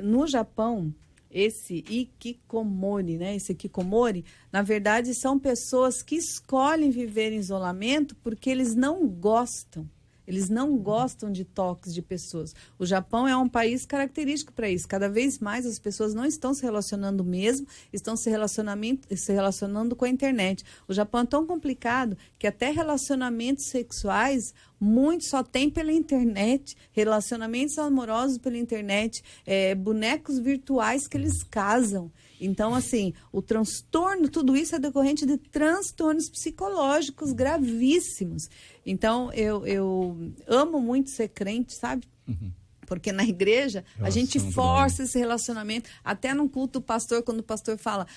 no Japão, esse hikikomori, né? Esse hikikomori, na verdade, são pessoas que escolhem viver em isolamento porque eles não gostam. Eles não gostam de toques de pessoas. O Japão é um país característico para isso. Cada vez mais as pessoas não estão se relacionando mesmo, estão se relacionando com a internet. O Japão é tão complicado que até relacionamentos sexuais, muitos só tem pela internet, relacionamentos amorosos pela internet, bonecos virtuais que eles casam. Então, assim, o transtorno, tudo isso é decorrente de transtornos psicológicos gravíssimos. Então, eu amo muito ser crente, sabe? Porque na igreja a gente força esse relacionamento. Até num culto do pastor, quando o pastor fala,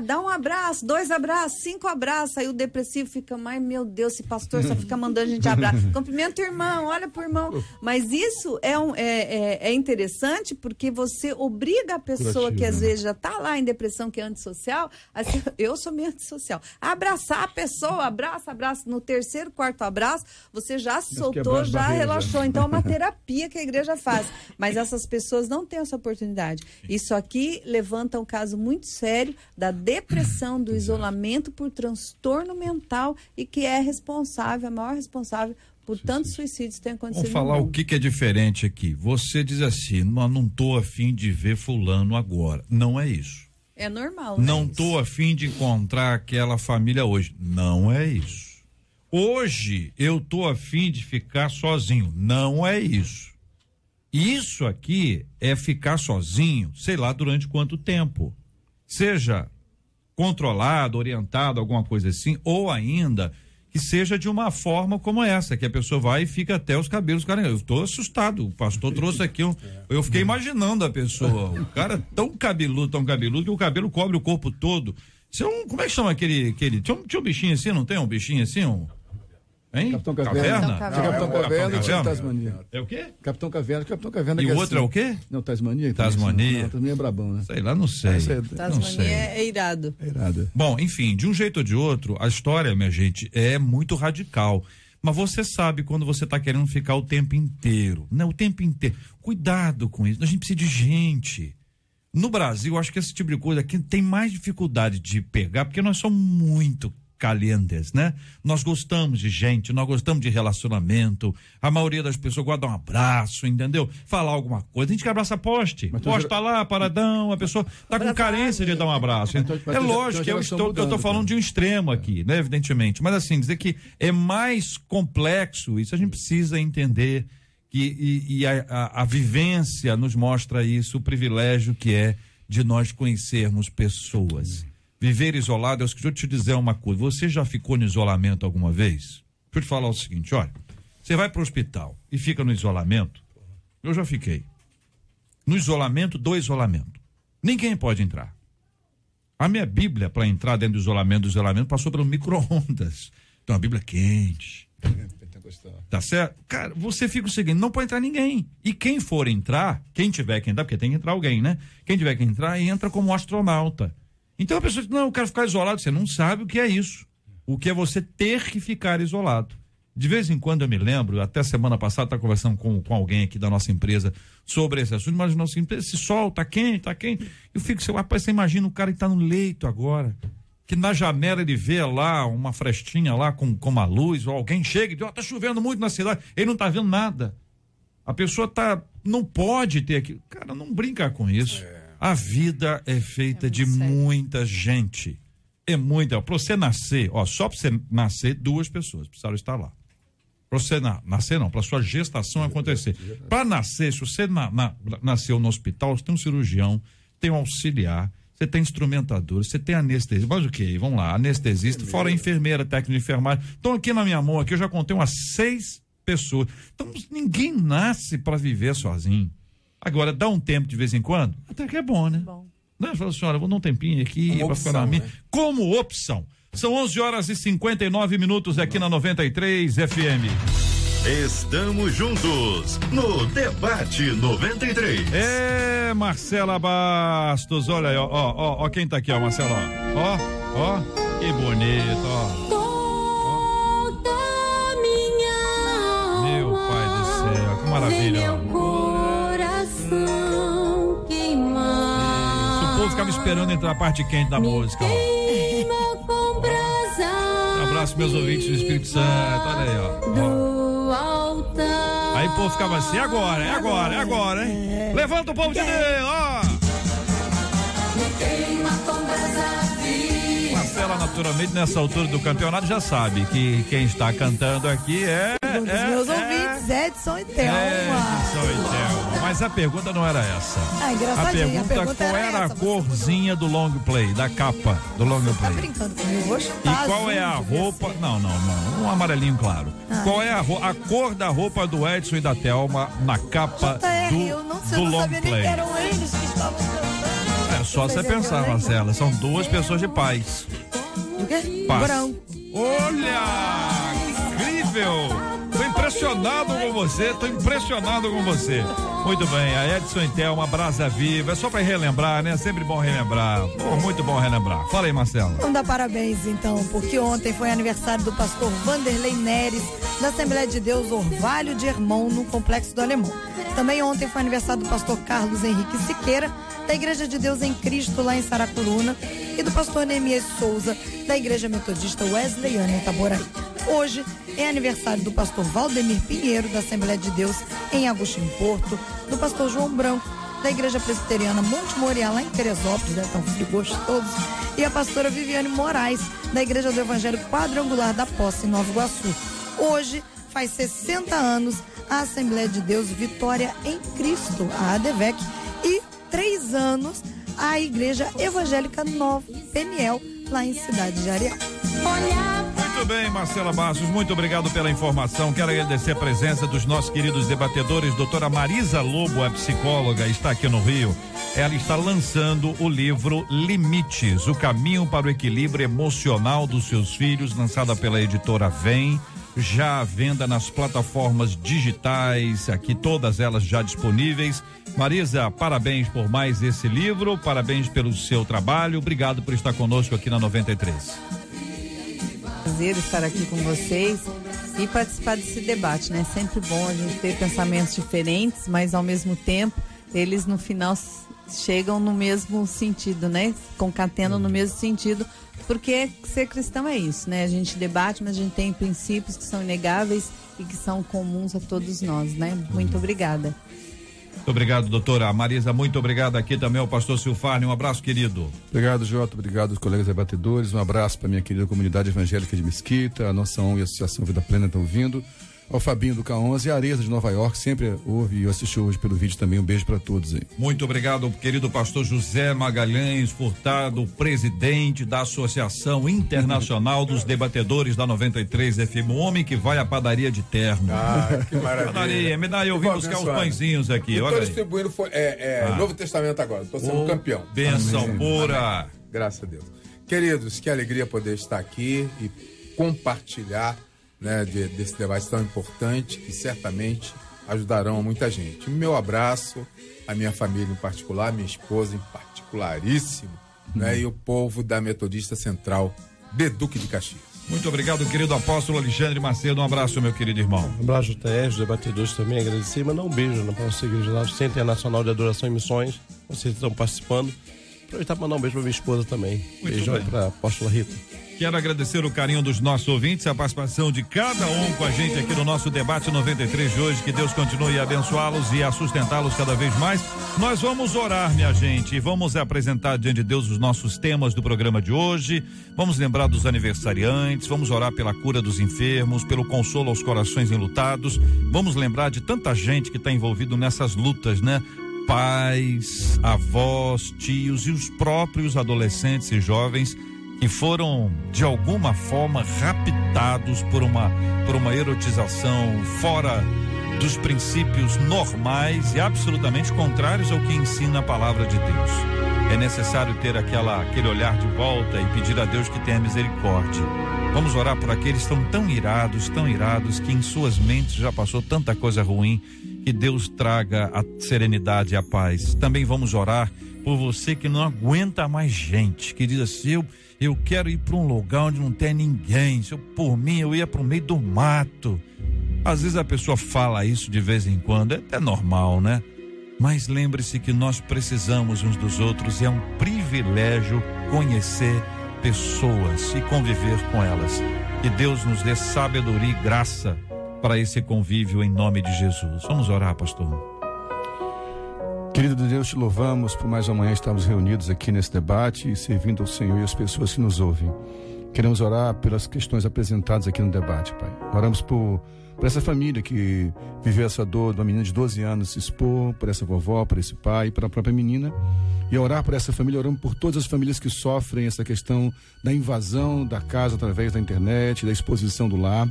dá um abraço, 2 abraços, 5 abraços, aí o depressivo fica, mas meu Deus, esse pastor só fica mandando a gente abraço. Cumprimenta o irmão, olha pro irmão. Mas isso é interessante porque você obriga a pessoa que às vezes já tá lá em depressão, que é antissocial, assim, eu sou meio antissocial, a abraçar a pessoa, abraça. No 3º, 4º abraço, você já soltou, já relaxou. Então é uma terapia que a igreja faz. Mas essas pessoas não têm essa oportunidade. Isso aqui levanta um caso muito sério da depressão, do isolamento por transtorno mental e que é responsável, a maior responsável por tantos suicídios que têm acontecido. Vamos falar o que é diferente aqui. Você diz assim, não tô a fim de ver fulano agora. Não é isso. É normal. Não tô a fim de encontrar aquela família hoje. Não é isso. Hoje eu tô a fim de ficar sozinho. Não é isso. Isso aqui é ficar sozinho, sei lá durante quanto tempo. Seja controlado, orientado, alguma coisa assim, ou ainda que seja de uma forma como essa, que a pessoa vai e fica até os cabelos. Cara, eu tô assustado, o pastor trouxe aqui, eu fiquei imaginando a pessoa, o cara tão cabeludo, que o cabelo cobre o corpo todo. Isso é como é que chama aquele tinha um bichinho assim, não tem um bichinho assim, hein? Capitão Caverna. Capitão Caverna e Tasmania. É o quê? Capitão Caverna. E o outro é o quê? Não, Tasmania. Tasmania Tasmania é brabão, né? Sei lá, não sei. Tasmania é irado. É irado. Bom, enfim, de um jeito ou de outro, a história, minha gente, é muito radical. Mas você sabe quando você está querendo ficar o tempo inteiro, né? O tempo inteiro. Cuidado com isso. A gente precisa de gente. No Brasil, eu acho que esse tipo de coisa aqui tem mais dificuldade de pegar, porque nós somos muito calientes, né? Nós gostamos de gente, nós gostamos de relacionamento, a maioria das pessoas gosta de dar um abraço, entendeu? Falar alguma coisa, a gente que abraça poste tá lá, paradão, a pessoa tá com carência de dar um abraço. É lógico que eu tô falando de um extremo aqui, né? Evidentemente, mas assim, dizer que é mais complexo, isso a gente precisa entender, que a vivência nos mostra isso, o privilégio que é de nós conhecermos pessoas. Viver isolado, deixa eu te dizer uma coisa, você já ficou no isolamento alguma vez? Deixa eu te falar o seguinte, olha, você vai para o hospital e fica no isolamento, eu já fiquei. No isolamento do isolamento. Ninguém pode entrar. A minha Bíblia, para entrar dentro do isolamento, passou pelo micro-ondas. Então a Bíblia é quente. Tá certo? Cara, você fica o seguinte, não pode entrar ninguém. E quem for entrar, quem tiver que entrar, porque tem que entrar alguém, né? Quem tiver que entrar, entra como astronauta. Então a pessoa diz, não, eu quero ficar isolado. Você não sabe o que é isso. O que é você ter que ficar isolado. De vez em quando eu me lembro, até semana passada, estava conversando com alguém aqui da nossa empresa sobre esse assunto, mas nossa empresa, esse sol tá quente. Eu fico, rapaz, você imagina o cara que está no leito agora, que na janela ele vê lá uma frestinha lá com uma luz, ou alguém chega e diz, tá chovendo muito na cidade, ele não tá vendo nada. A pessoa não pode ter aquilo. Cara, não brinca com isso. A vida é feita de muita gente. É muita. Para você nascer, só para você nascer, 2 pessoas precisaram estar lá. Para você nascer, não, para sua gestação acontecer. Para nascer, se você nasceu no hospital, você tem um cirurgião, tem um auxiliar, você tem instrumentador, você tem anestesia. Mas o que? Vamos lá, anestesista, fora a enfermeira, técnico de enfermagem. Então, aqui na minha mão, aqui eu já contei umas 6 pessoas. Então, ninguém nasce para viver sozinho. Agora, dá um tempo de vez em quando, até que é bom, né? Bom. Não, fala assim, olha, vou dar um tempinho aqui para ficar na minha. Né? Como opção. São 11h59 aqui na 93 FM. Estamos juntos no Debate 93. Marcela Bastos, olha aí, ó, quem tá aqui, ó, Marcela, ó, que bonito, ó. Meu pai do céu, que maravilha, ó. O povo ficava esperando entrar a parte quente da música, ó. Um abraço meus ouvintes do Espírito Santo, olha aí, ó. Aí o povo ficava assim, agora, hein? Levanta o povo de Deus, ó. Marcela, naturalmente, nessa altura do campeonato, já sabe que quem está cantando aqui um dos meus ouvintes, Edson e Thelma. Mas a pergunta não era essa. Engraçadinha. A pergunta qual era a corzinha do long play, da capa do long play? Tá brincando comigo, vou chutar. E qual é a roupa? Não, um amarelinho claro. Qual é a cor da roupa do Edson e da Thelma na capa do long play? Nem que eram eles que estavam cantando. É só você pensar, Marcela, são 2 pessoas de paz. O quê? Paz. Branco. Olha, incrível. Tô impressionado com você. Muito bem, a Edson e Thelma, Brasa Viva, é só para relembrar, né? Sempre bom relembrar. Muito bom relembrar. Fala aí, Marcela. Vamos dar parabéns, então, porque ontem foi aniversário do pastor Vanderlei Neres, da Assembleia de Deus Orvalho de Hermon, no Complexo do Alemão. Também ontem foi aniversário do pastor Carlos Henrique Siqueira, da Igreja de Deus em Cristo, lá em Saracuruna, e do pastor Neemias Souza, da Igreja Metodista Wesleyana, em Itaboraí. Hoje é aniversário do pastor Valdemir Pinheiro, da Assembleia de Deus em Agostinho Porto, do pastor João Branco, da Igreja Presbiteriana Monte Moriá, lá em Teresópolis, deve estar um frio gostoso, e a pastora Viviane Moraes, da Igreja do Evangelho Quadrangular da Posse, em Nova Iguaçu. Hoje faz 60 anos a Assembleia de Deus Vitória em Cristo, a ADVEC, e 3 anos a Igreja Evangélica Nova Peniel, lá em Cidade de Areal. Muito bem, Marcela Bastos, muito obrigado pela informação. Quero agradecer a presença dos nossos queridos debatedores. Doutora Marisa Lobo, a psicóloga, está aqui no Rio. Ela está lançando o livro Limites, o caminho para o equilíbrio emocional dos seus filhos, lançada pela editora Vem, já à venda nas plataformas digitais, aqui todas elas já disponíveis. Marisa, parabéns por mais esse livro, parabéns pelo seu trabalho, obrigado por estar conosco aqui na 93. Prazer estar aqui com vocês e participar desse debate, né? Sempre bom a gente ter pensamentos diferentes, mas ao mesmo tempo eles no final chegam no mesmo sentido, né? Concatenam no mesmo sentido, porque ser cristão é isso, né? A gente debate, mas a gente tem princípios que são inegáveis e que são comuns a todos nós, né? Muito obrigada. Muito obrigado, doutora Marisa, muito obrigado aqui também ao pastor Silfarne, um abraço, querido. Obrigado, Jota, obrigado aos colegas debatedores, um abraço para minha querida comunidade evangélica de Mesquita, a nossa ONG e a Associação Vida Plena estão ouvindo, ao Fabinho do K11 e a Areza de Nova York, sempre ouve e assistiu hoje pelo vídeo também. Um beijo para todos aí. Muito obrigado, querido pastor José Magalhães Furtado, presidente da Associação Internacional dos Debatedores da 93 FM, o homem que vai à padaria de terno. Ah, que maravilha. Me dá aí, eu vim buscar os pãezinhos aqui. E Olha tô aí. distribuindo Novo Testamento agora, tô sendo campeão. Bênção Amém. pura. Amém. Graças a Deus. Queridos, que alegria poder estar aqui e compartilhar, né, desse debate tão importante que certamente ajudarão muita gente. Meu abraço à minha família em particular, minha esposa em particularíssimo, né, e o povo da Metodista Central de Duque de Caxias. Muito obrigado, querido apóstolo Alexandre Macedo. Um abraço, meu querido irmão. Um abraço, JR, os debatedores também, agradecer e mandar um beijo na nossa igreja lá, o Centro Internacional de Adoração e Missões. Vocês estão participando. Aproveitar para mandar um beijo para minha esposa também. Beijão aí para a apóstola Rita. Quero agradecer o carinho dos nossos ouvintes, a participação de cada um com a gente aqui no nosso debate 93 de hoje. Que Deus continue a abençoá-los e a sustentá-los cada vez mais. Nós vamos orar, minha gente, e vamos apresentar diante de Deus os nossos temas do programa de hoje. Vamos lembrar dos aniversariantes, vamos orar pela cura dos enfermos, pelo consolo aos corações enlutados. Vamos lembrar de tanta gente que está envolvido nessas lutas, né? Pais, avós, tios e os próprios adolescentes e jovens que foram de alguma forma raptados por uma erotização fora dos princípios normais e absolutamente contrários ao que ensina a palavra de Deus. É necessário ter aquele olhar de volta e pedir a Deus que tenha misericórdia. Vamos orar por aqueles que estão tão irados que em suas mentes já passou tanta coisa ruim. Que Deus traga a serenidade e a paz. Também vamos orar por você que não aguenta mais gente, que diz assim, eu quero ir para um lugar onde não tem ninguém. Se eu, por mim, eu ia para o meio do mato. Às vezes a pessoa fala isso de vez em quando, é até normal, né? Mas lembre-se que nós precisamos uns dos outros e é um privilégio conhecer pessoas e conviver com elas. Que Deus nos dê sabedoria e graça para esse convívio em nome de Jesus. Vamos orar, pastor. Querido Deus, te louvamos por mais uma manhã estarmos reunidos aqui nesse debate e servindo ao Senhor e às pessoas que nos ouvem. Queremos orar pelas questões apresentadas aqui no debate, Pai. Oramos por essa família que viveu essa dor de uma menina de 12 anos se expor, por essa vovó, por esse pai, pela própria menina. E orar por essa família, oramos por todas as famílias que sofrem essa questão da invasão da casa através da internet, da exposição do lar,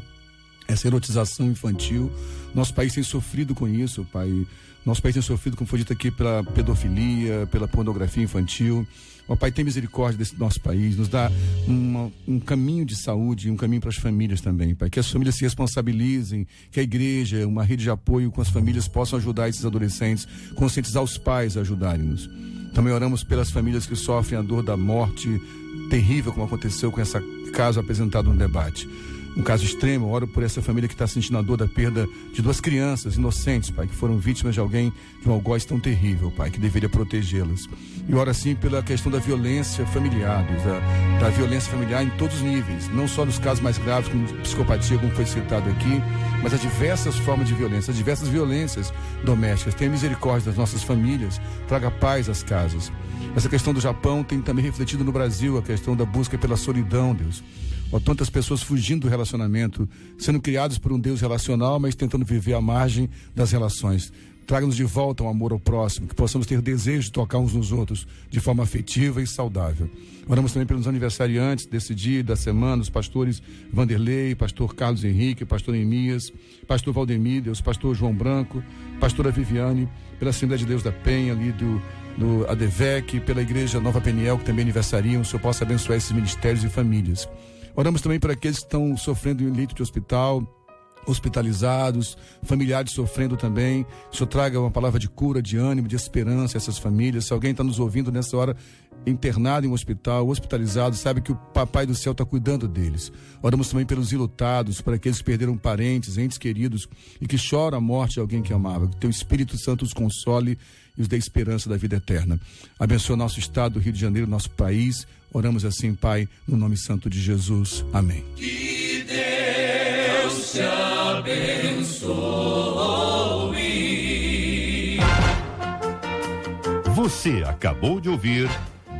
essa erotização infantil. Nosso país tem sofrido com isso, Pai. Nosso país tem sofrido, como foi dito aqui, pela pedofilia, pela pornografia infantil. Ó Pai, tem misericórdia desse nosso país, nos dá um caminho de saúde, um caminho para as famílias também, Pai. Que as famílias se responsabilizem, que a igreja, uma rede de apoio com as famílias possam ajudar esses adolescentes, conscientizar os pais a ajudarem-nos. Também oramos pelas famílias que sofrem a dor da morte terrível, como aconteceu com esse caso apresentado no debate. Um caso extremo, oro por essa família que está sentindo a dor da perda de 2 crianças inocentes, Pai, que foram vítimas de alguém de um algoz tão terrível, Pai, que deveria protegê-las. E oro assim pela questão da violência familiar, da violência familiar em todos os níveis, não só nos casos mais graves, como psicopatia, como foi citado aqui, mas as diversas formas de violência, as diversas violências domésticas. Tenha misericórdia das nossas famílias, traga paz às casas. Essa questão do Japão tem também refletido no Brasil, a questão da busca pela solidão, Deus. Ó, tantas pessoas fugindo do relacionamento, sendo criadas por um Deus relacional, mas tentando viver à margem das relações. Traga-nos de volta um amor ao próximo, que possamos ter desejo de tocar uns nos outros de forma afetiva e saudável. Oramos também pelos aniversariantes desse dia, da semana, os pastores Vanderlei, pastor Carlos Henrique, pastor Emias, pastor Valdemir, Deus, pastor João Branco, pastora Viviane, pela Assembleia de Deus da Penha, ali do ADVEC, pela Igreja Nova Peniel, que também aniversariam. O Senhor possa abençoar esses ministérios e famílias. Oramos também para aqueles que estão sofrendo em leito de hospital, hospitalizados, familiares sofrendo também. O Senhor traga uma palavra de cura, de ânimo, de esperança a essas famílias. Se alguém está nos ouvindo nessa hora, internado em um hospital, hospitalizado, sabe que o Papai do Céu está cuidando deles. Oramos também pelos ilutados, para aqueles que perderam parentes, entes queridos e que choram a morte de alguém que amava. Que Teu Espírito Santo os console e os dê esperança da vida eterna. Abençoa nosso estado, do Rio de Janeiro, nosso país. Oramos assim, Pai, no nome santo de Jesus. Amém. Que Deus te abençoe. Você acabou de ouvir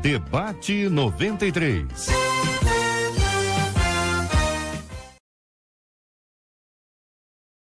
Debate 93.